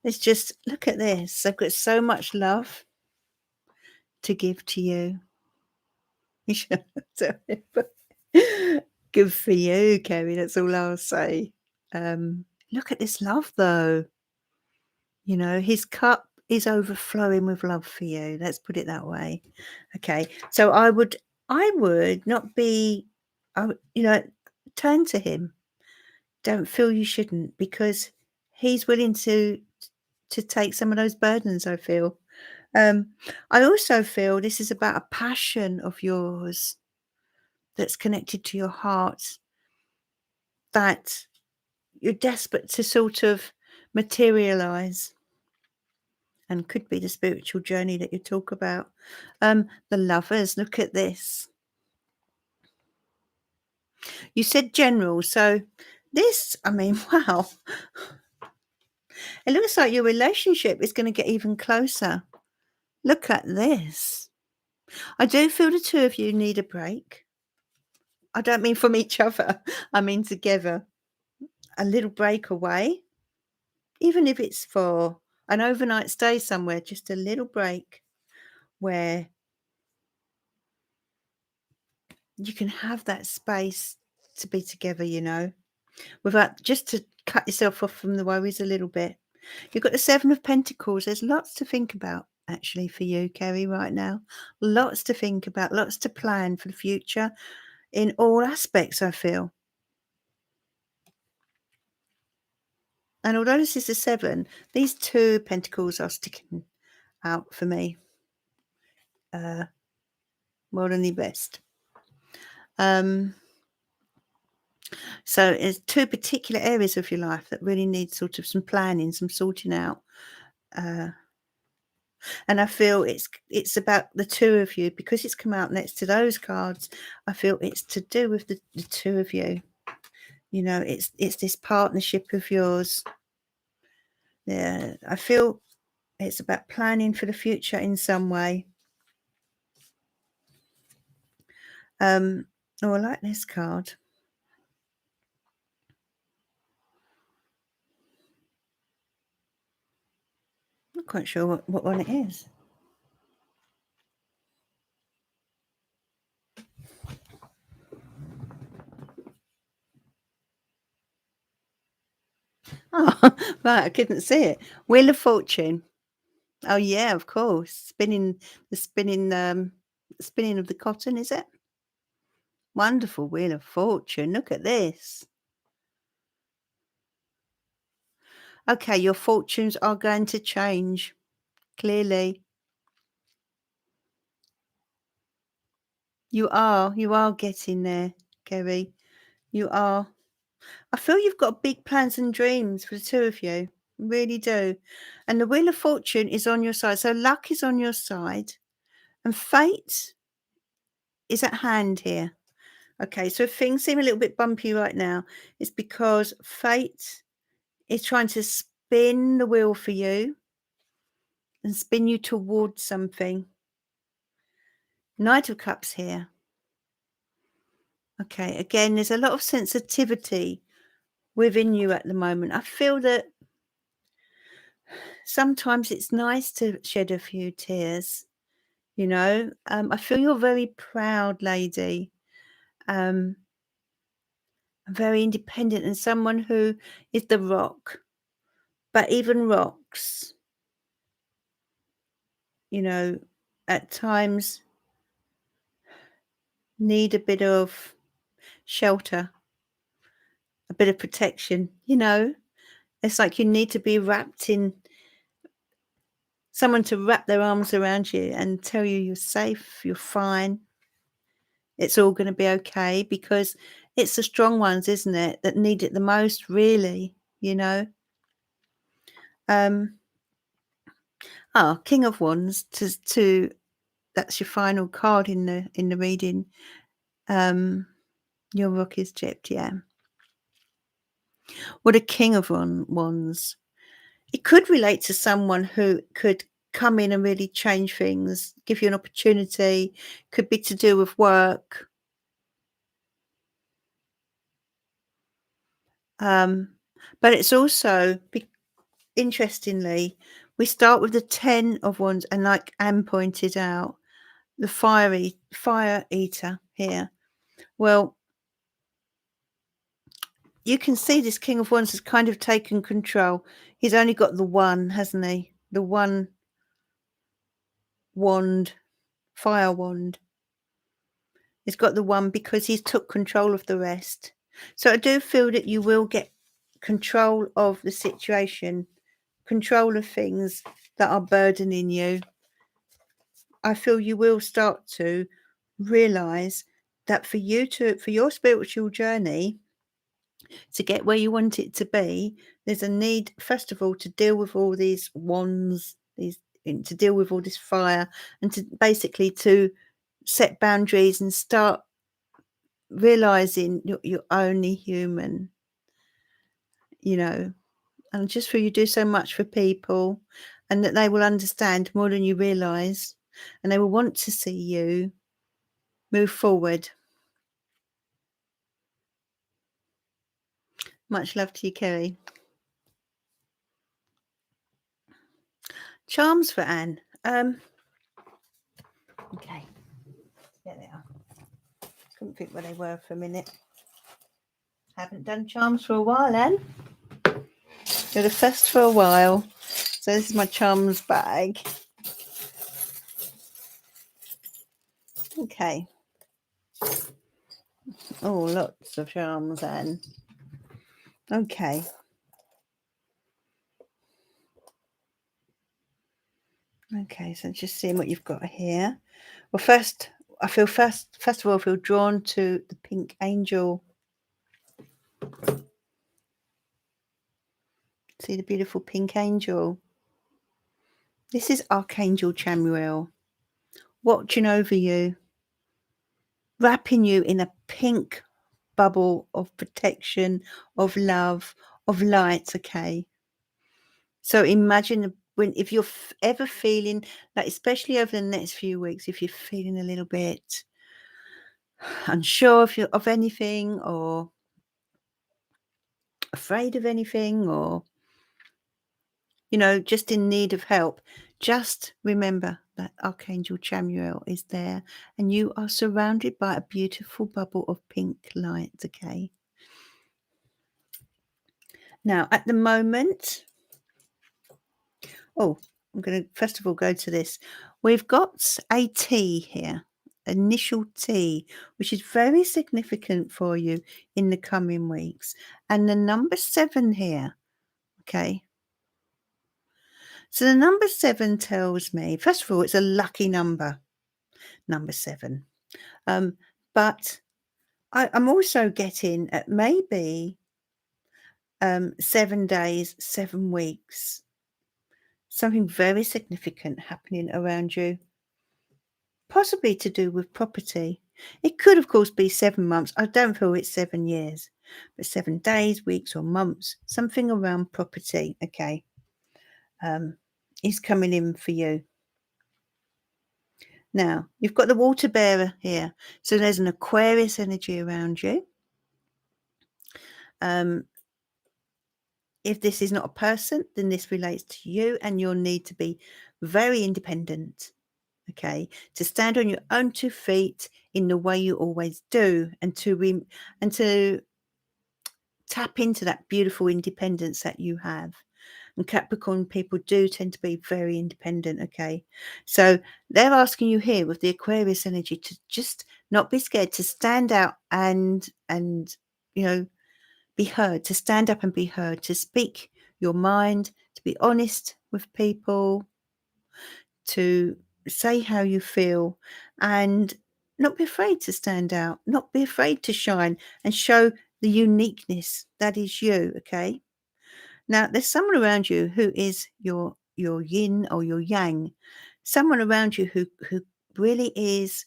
It's just, look at this. They've got so much love to give to you. Good for you, Kerry. That's all I'll say. Look at this love, though. His cup is overflowing with love for you. Let's put it that way. Okay. So I would not be, turn to him. Don't feel you shouldn't, because he's willing to take some of those burdens, I feel. I also feel this is about a passion of yours that's connected to your heart that you're desperate to sort of materialize, and could be the spiritual journey that you talk about. The Lovers, look at this. You said general, so this, I mean, wow. It looks like your relationship is going to get even closer. Look at this. I do feel the two of you need a break. I don't mean from each other, I mean together. A little break away, even if it's for an overnight stay somewhere, just a little break where you can have that space to be together, without just to cut yourself off from the worries a little bit. You've got the Seven of Pentacles. There's lots to think about actually for you, Kerry, right now. Lots to think about, lots to plan for the future in all aspects, I feel. And although this is the seven, these two pentacles are sticking out for me more than the best. So it's two particular areas of your life that really need sort of some planning, some sorting out. And I feel it's about the two of you, because it's come out next to those cards. I feel it's to do with the two of you. It's this partnership of yours. Yeah, I feel it's about planning for the future in some way. I like this card. Not quite sure what one it is. Oh, right, I couldn't see it. Wheel of Fortune. Oh yeah, of course. Spinning of the cotton, is it? Wonderful Wheel of Fortune. Look at this. Okay, your fortunes are going to change, clearly. You are getting there, Kerry. You are. I feel you've got big plans and dreams for the two of you. Really do. And the Wheel of Fortune is on your side. So luck is on your side. And fate is at hand here. Okay, so if things seem a little bit bumpy right now, it's because fate is trying to spin the wheel for you and spin you towards something. Knight of Cups here. Okay, again, there's a lot of sensitivity within you at the moment. I feel that sometimes it's nice to shed a few tears, you know. I feel you're a very proud lady, um, very independent, and someone who is the rock. But even rocks, you know, at times need a bit of shelter, a bit of protection, you know. It's like you need to be wrapped in someone to wrap their arms around you and tell you you're safe, you're fine, it's all going to be okay, because it's the strong ones, isn't it, that need it the most, really, you know. Um, King of Wands to that's your final card in the reading. Your rook is chipped, yeah. What a King of Wands. It could relate to someone who could come in and really change things, give you an opportunity, could be to do with work. But it's also, interestingly, we start with the 10 of Wands, and like Anne pointed out, the fire eater here. Well, you can see this King of Wands has kind of taken control. He's only got the one, hasn't he? The one wand, fire wand. He's got the one because he's took control of the rest. So I do feel that you will get control of the situation, control of things that are burdening you. I feel you will start to realize that for your spiritual journey to get where you want it to be, there's a need, first of all, to deal with all these wands, to deal with all this fire, and to basically to set boundaries and start realizing you're only human, you know, and just for you do so much for people, and that they will understand more than you realize, and they will want to see you move forward. Much love to you, Kerry. Charms for Anne. Okay, there they are. Couldn't think where they were for a minute. Haven't done charms for a while, Anne. You're the first for a while. So this is my charms bag. Okay. Oh, lots of charms, Anne. Okay. Okay, so just seeing what you've got here. Well, first of all, I feel drawn to the pink angel. See the beautiful pink angel. This is Archangel Chamuel watching over you, wrapping you in a pink bubble of protection, of love, of light. Okay. So imagine if you're ever feeling like, especially over the next few weeks, if you're feeling a little bit unsure of anything, or afraid of anything, or just in need of help, just remember that Archangel Chamuel is there, and you are surrounded by a beautiful bubble of pink light. Okay. Now, at the moment, I'm going to first of all go to this. We've got a T here, initial T, which is very significant for you in the coming weeks. And the number 7 here, okay? So the number 7 tells me, first of all, it's a lucky number, number 7. But I'm also getting maybe 7 days, 7 weeks, something very significant happening around you, possibly to do with property. It could, of course, be 7 months. I don't feel it's 7 years, but 7 days, weeks, or months, something around property, okay, is coming in for you. Now, you've got the water bearer here. So there's an Aquarius energy around you. If this is not a person, then this relates to you and your need to be very independent, okay, to stand on your own 2 feet in the way you always do, and to tap into that beautiful independence that you have. And Capricorn people do tend to be very independent, okay? So they're asking you here with the Aquarius energy to just not be scared, to stand out and be heard, to stand up and be heard, to speak your mind, to be honest with people, to say how you feel, and not be afraid to stand out, not be afraid to shine and show the uniqueness that is you, okay? Now, there's someone around you who is your yin or your yang, someone around you who really is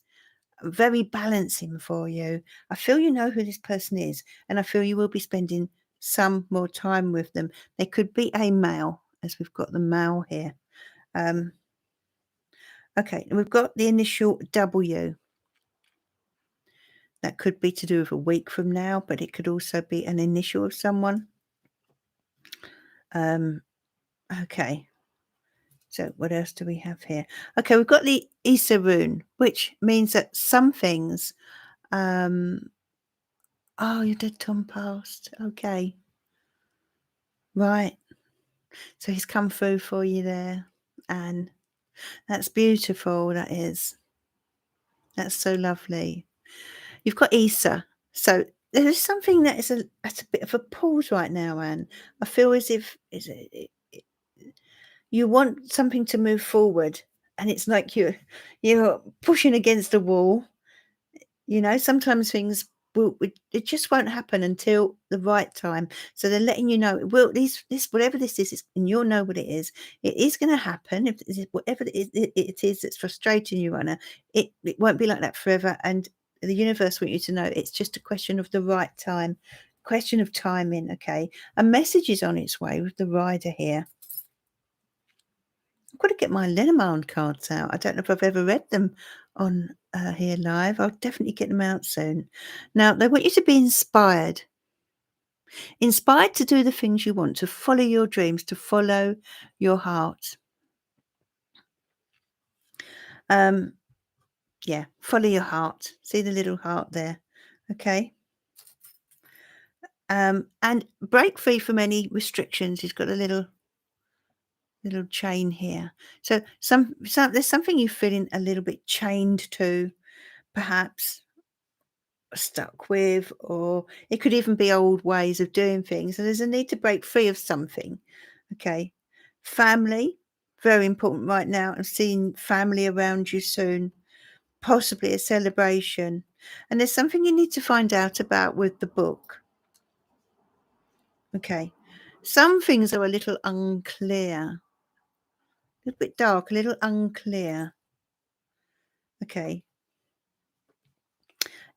very balancing for you. I feel you know who this person is, and I feel you will be spending some more time with them. They could be a male, as we've got the male here. Okay, and we've got the initial W. That could be to do with a week from now, but it could also be an initial of someone. Okay. So what else do we have here? Okay, we've got the Issa rune, which means that some things. Oh, your dead Tom passed. Okay. Right. So he's come through for you there. And that's beautiful. That is. That's so lovely. You've got Issa. So there's something that is at a bit of a pause right now, Anne. I feel as if you want something to move forward, and it's like you're pushing against a wall. Sometimes things it just won't happen until the right time. So they're letting you know, well, this whatever this is, and you'll know what it is. It is going to happen. If whatever it is that's frustrating you, Anna, it won't be like that forever. And the universe want you to know it's just a question of the right time, question of timing. Okay, a message is on its way with the rider here. I've got to get my Lenormand cards out. I don't know if I've ever read them on here live. I'll definitely get them out soon. Now, they want you to be inspired. Inspired to do the things you want, to follow your dreams, to follow your heart. Yeah, follow your heart. See the little heart there. Okay. And break free from any restrictions. He's got a little chain here. So there's something you're feeling a little bit chained to, perhaps stuck with, or it could even be old ways of doing things. So there's a need to break free of something. Okay. Family, very important right now. I'm seeing family around you soon, possibly a celebration. And there's something you need to find out about with the book. Okay. Some things are a little unclear, a little bit dark, a little unclear. Okay.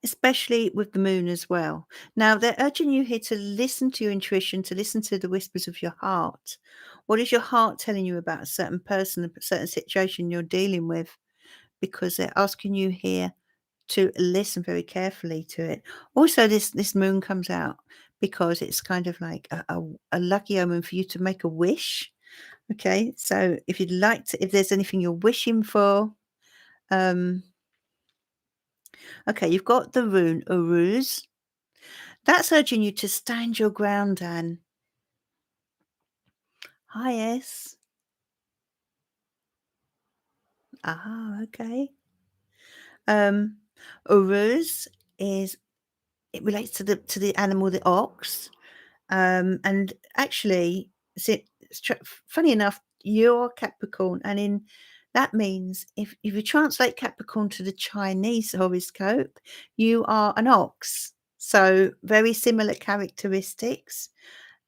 Especially with the moon as well. Now, they're urging you here to listen to your intuition, to listen to the whispers of your heart. What is your heart telling you about a certain person, a certain situation you're dealing with? Because they're asking you here to listen very carefully to it. Also, this moon comes out because it's kind of like a lucky omen for you to make a wish. Okay, so if you'd like to, if there's anything you're wishing for, okay, you've got the rune Uruz. That's urging you to stand your ground, Anne. Hi, S. Okay. Um, Uruz is it relates to the animal, the ox. And actually, funny enough, you're Capricorn, and in that means if you translate Capricorn to the Chinese horoscope, you are an ox. So very similar characteristics.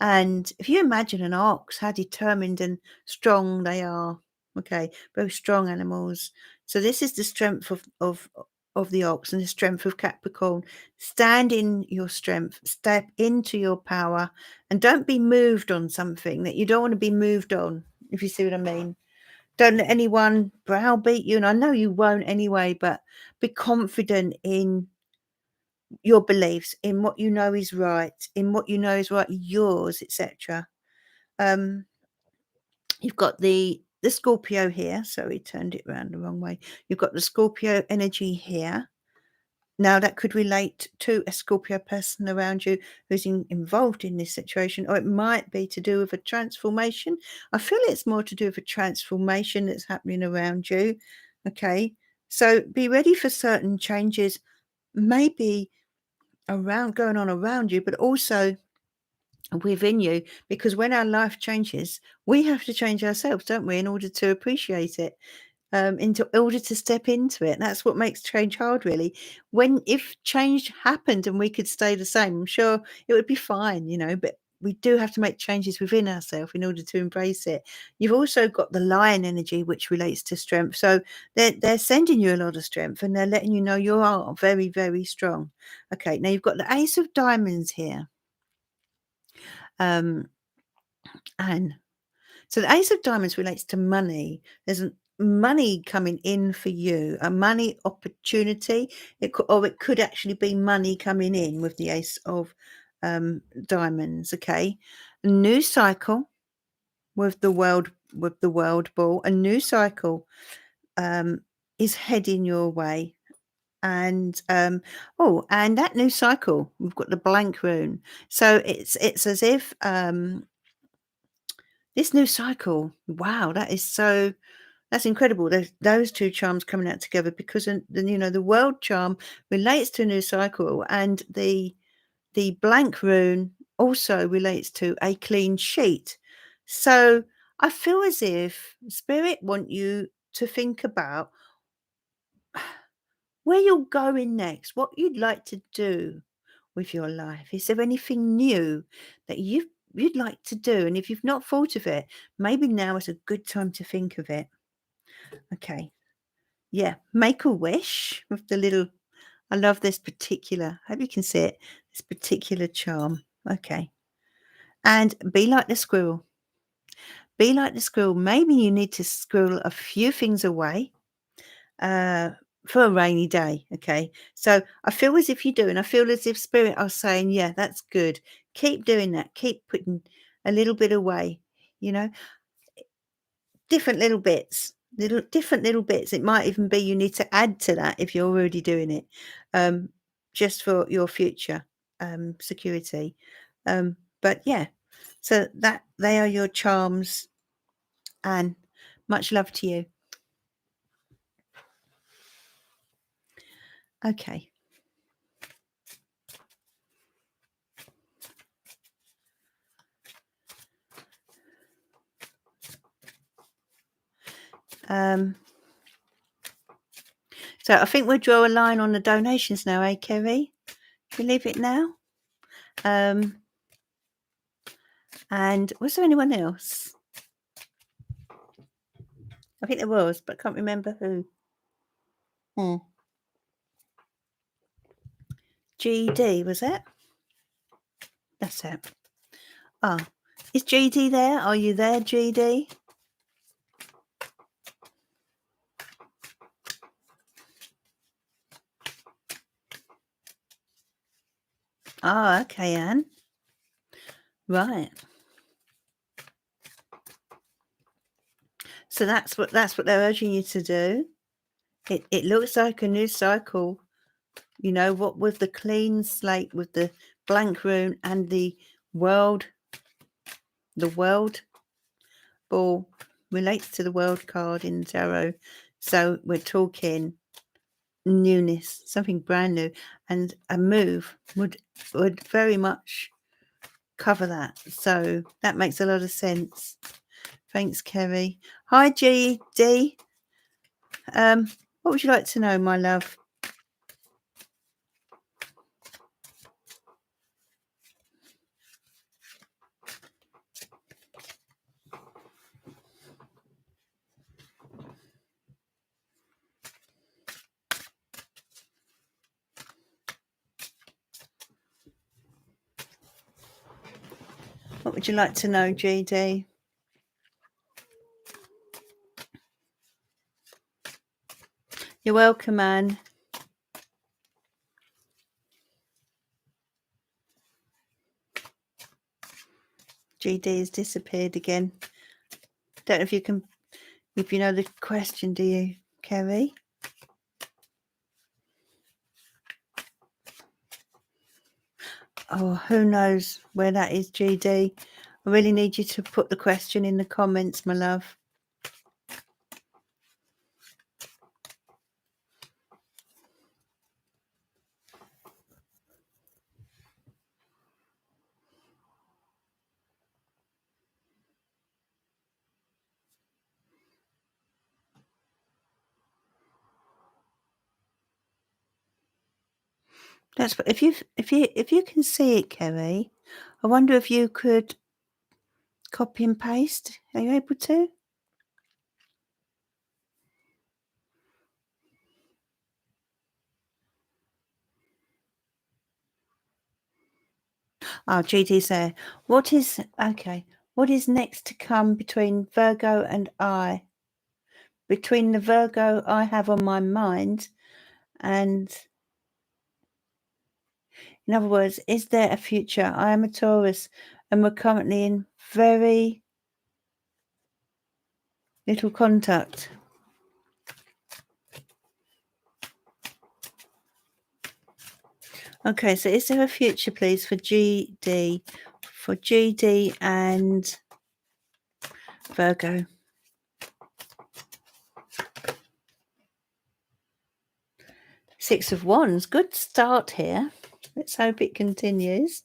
And if you imagine an ox, how determined and strong they are, okay, very strong animals. So this is the strength of the ox and the strength of Capricorn. Stand in your strength, step into your power, and don't be moved on something that you don't want to be moved on, if you see what I mean. Don't let anyone browbeat you, and I know you won't anyway, but be confident in your beliefs, in what you know is right, in what you know is right, yours, etc. Um, you've got the Scorpio here. So we turned it around the wrong way. You've got the Scorpio energy here. Now that could relate to a Scorpio person around you who's involved in this situation, or it might be to do with a transformation. I feel it's more to do with a transformation that's happening around you. Okay, so be ready for certain changes, maybe around going on around you, but also within you, because when our life changes, we have to change ourselves, don't we, in order to appreciate it, in order to step into it. That's what makes change hard, really. If change happened and we could stay the same, I'm sure it would be fine, but we do have to make changes within ourselves in order to embrace it. You've also got the lion energy, which relates to strength. So they're sending you a lot of strength, and they're letting you know you are very, very strong. Okay, now you've got the Ace of Diamonds here. And so the Ace of Diamonds relates to money. There's money coming in for you, a money opportunity. It could actually be money coming in with the Ace of Diamonds. Okay, a new cycle with the world ball. A new cycle is heading your way. And and that new cycle, we've got the blank rune. So it's as if this new cycle, wow, that's incredible. Those two charms coming out together, because the world charm relates to a new cycle, and the blank rune also relates to a clean sheet. So I feel as if Spirit want you to think about where you're going next, what you'd like to do with your life. Is there anything new that you'd like to do? And if you've not thought of it, maybe now is a good time to think of it. Okay. Yeah. Make a wish with the little, I love this particular, I hope you can see it, this particular charm. Okay. And be like the squirrel. Be like the squirrel. Maybe you need to squirrel a few things away for a rainy day. Okay. So I feel as if you do, and I feel as if Spirit are saying, yeah, that's good. Keep doing that. Keep putting a little bit away, you know, different little bits, different little bits. It might even be you need to add to that if you're already doing it, just for your future security. But yeah, so that they are your charms, and much love to you. Okay. So I think we'll draw a line on the donations now, eh, Kerry? We leave it now. And was there anyone else? I think there was, but I can't remember who. GD, was it? That's it. Oh, is GD there? Are you there, GD? Oh, okay, Anne. Right. So that's what they're urging you to do. It looks like a new cycle, what with the clean slate, with the blank rune and the world ball relates to the world card in the tarot. So we're talking newness, something brand new, and a move would very much cover that. So that makes a lot of sense. Thanks, Kerry. Hi, GD. What would you like to know, my love? What would you like to know, GD? You're welcome, Anne. GD has disappeared again. Don't know if you know the question, do you, Kerry? Oh, who knows where that is, GD? I really need you to put the question in the comments, my love. That's if you can see it, Kerry. I wonder if you could copy and paste. Are you able to? Oh, GD's there. What is next to come between Virgo and I? Between the Virgo I have on my mind and, in other words, is there a future? I am a Taurus and we're currently in very little contact. Okay, so is there a future, please, for GD? For GD and Virgo. Six of Wands. Good start here. Let's hope it continues.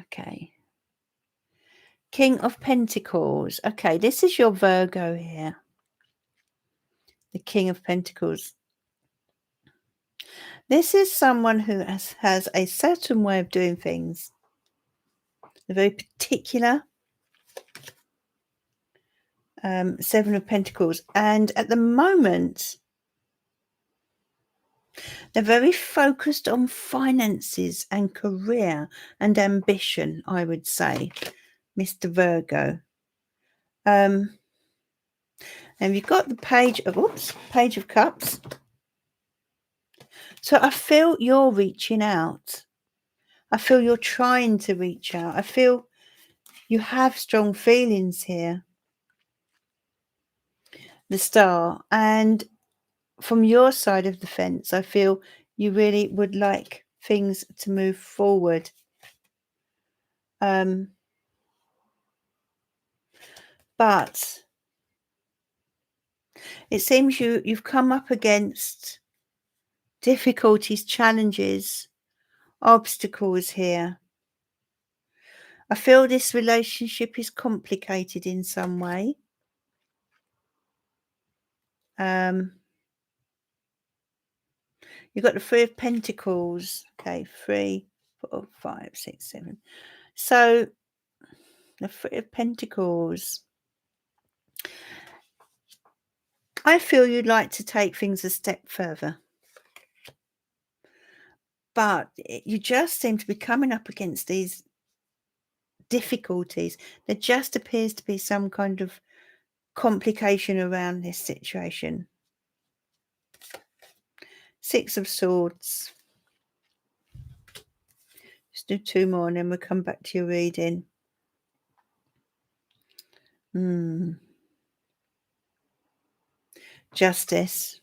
Okay. King of Pentacles. Okay, this is your Virgo here. The King of Pentacles. This is someone who has a certain way of doing things. They're very particular. Seven of Pentacles. And at the moment, they're very focused on finances and career and ambition, I would say, Mr. Virgo. And you've got the Page of Cups. So I feel you're reaching out. I feel you're trying to reach out. I feel you have strong feelings here. The Star. And from your side of the fence, I feel you really would like things to move forward. But it seems you've come up against difficulties, challenges, obstacles here. I feel this relationship is complicated in some way. You've got the Three of Pentacles. Okay, 3, 4, 5, 6, 7. So the Three of Pentacles. I feel you'd like to take things a step further. But you just seem to be coming up against these difficulties. There just appears to be some kind of complication around this situation. Six of Swords. Just do 2 more and then we'll come back to your reading. Justice.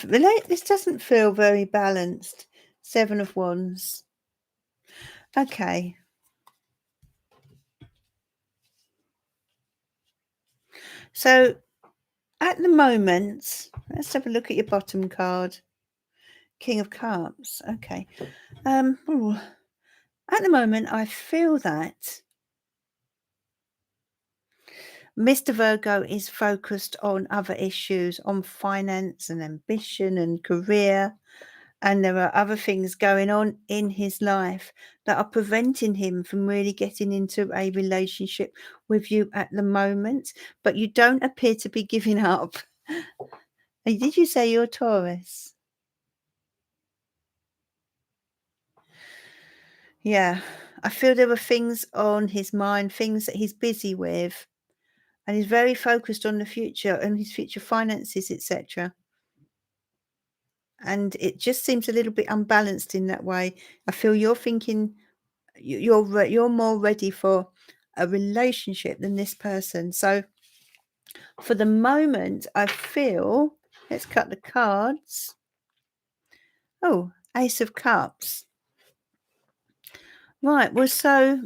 This doesn't feel very balanced. 7 of Wands. Okay. So at the moment, let's have a look at your bottom card. King of Cups. Okay. Ooh. At the moment, I feel that Mr. Virgo is focused on other issues, on finance and ambition and career. And there are other things going on in his life that are preventing him from really getting into a relationship with you at the moment. But you don't appear to be giving up. Did you say you're Taurus? Yeah. I feel there were things on his mind, things that he's busy with, and he's very focused on the future and his future finances, etc. And it just seems a little bit unbalanced in that way. I feel you're thinking you're more ready for a relationship than this person. So for the moment, I feel, let's cut the cards. Oh, Ace of Cups. Right. Well, so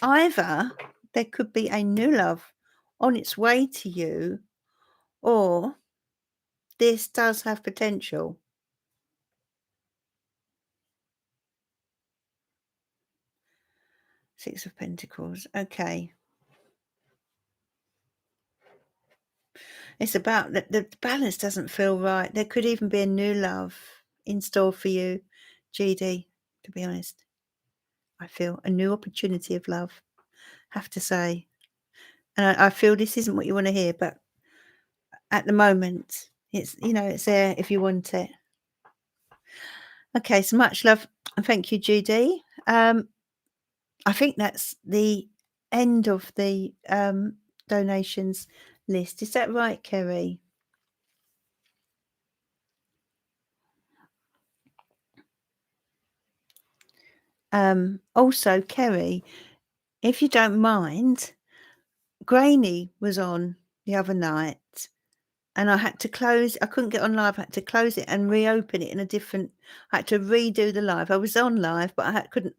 either there could be a new love on its way to you, or this does have potential. Six of Pentacles. Okay. It's about the balance doesn't feel right. There could even be a new love in store for you, GD, to be honest. I feel a new opportunity of love, have to say. And I feel this isn't what you want to hear, but at the moment, it's, it's there if you want it. Okay, so much love and thank you, Judy. I think that's the end of the donations list. Is that right, Kerry? Also, Kerry, if you don't mind, Grainy was on the other night and I had to close. I couldn't get on live. I had to close it and reopen it in a different. I had to redo the live. I was on live, but couldn't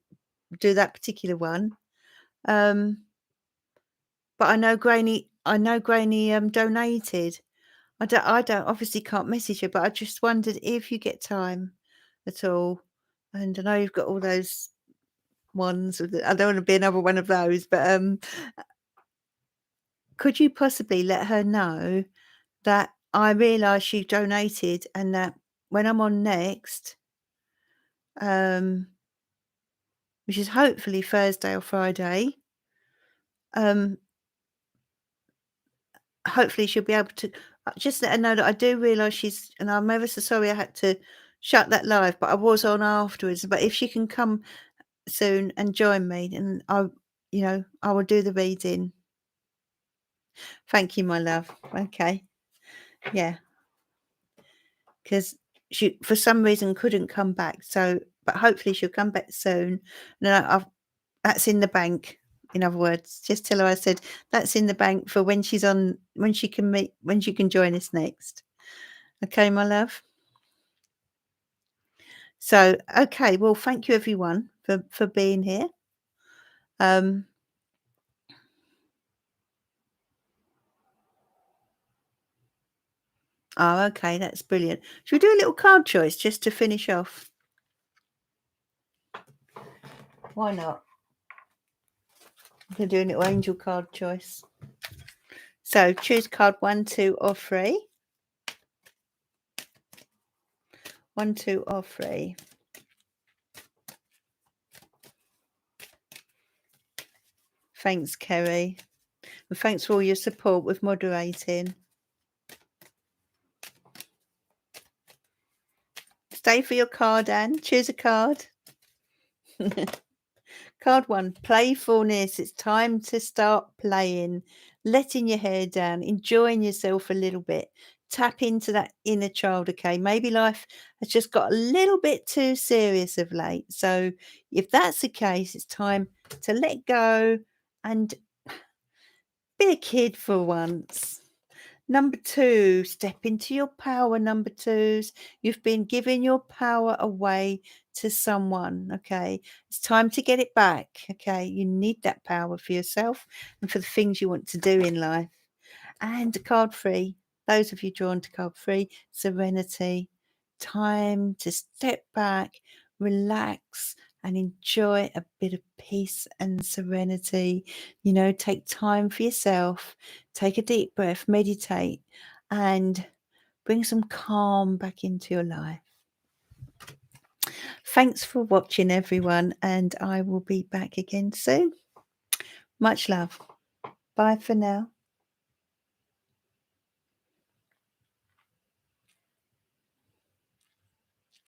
do that particular one. But I know Grainy. Donated. I don't obviously can't message her, but I just wondered if you get time at all. And I know you've got all those ones. I don't want to be another one of those, but could you possibly let her know that I realise she donated and that when I'm on next, um, which is hopefully Thursday or Friday, um, hopefully she'll be able to just let her know that I do realise and I'm ever so sorry I had to shut that live, but I was on afterwards. But if she can come soon and join me, and I will do the reading. Thank you, my love. Okay. Yeah. Because she, for some reason, couldn't come back. So, but hopefully she'll come back soon. And that's in the bank. In other words, just tell her I said that's in the bank for when she can join us next. Okay, my love. So, okay, well, thank you everyone for being here. Oh, okay, that's brilliant. Should we do a little card choice just to finish off? Why not? I'm going to do a little angel card choice. So choose card 1, 2, or 3. 1, 2, or 3. Thanks, Kerry. And thanks for all your support with moderating. Stay for your card, Anne. Choose a card. Card 1, playfulness. It's time to start playing, letting your hair down, enjoying yourself a little bit. Tap into that inner child, okay? Maybe life has just got a little bit too serious of late. So if that's the case, it's time to let go and be a kid for once. Number 2, step into your power, number 2s. You've been giving your power away to someone, okay? It's time to get it back, okay? You need that power for yourself and for the things you want to do in life. And card 3, those of you drawn to card 3, serenity. Time to step back, relax, and enjoy a bit of peace and serenity. You know, take time for yourself, take a deep breath, meditate, and bring some calm back into your life. Thanks for watching, everyone, and I will be back again soon. Much love. Bye for now.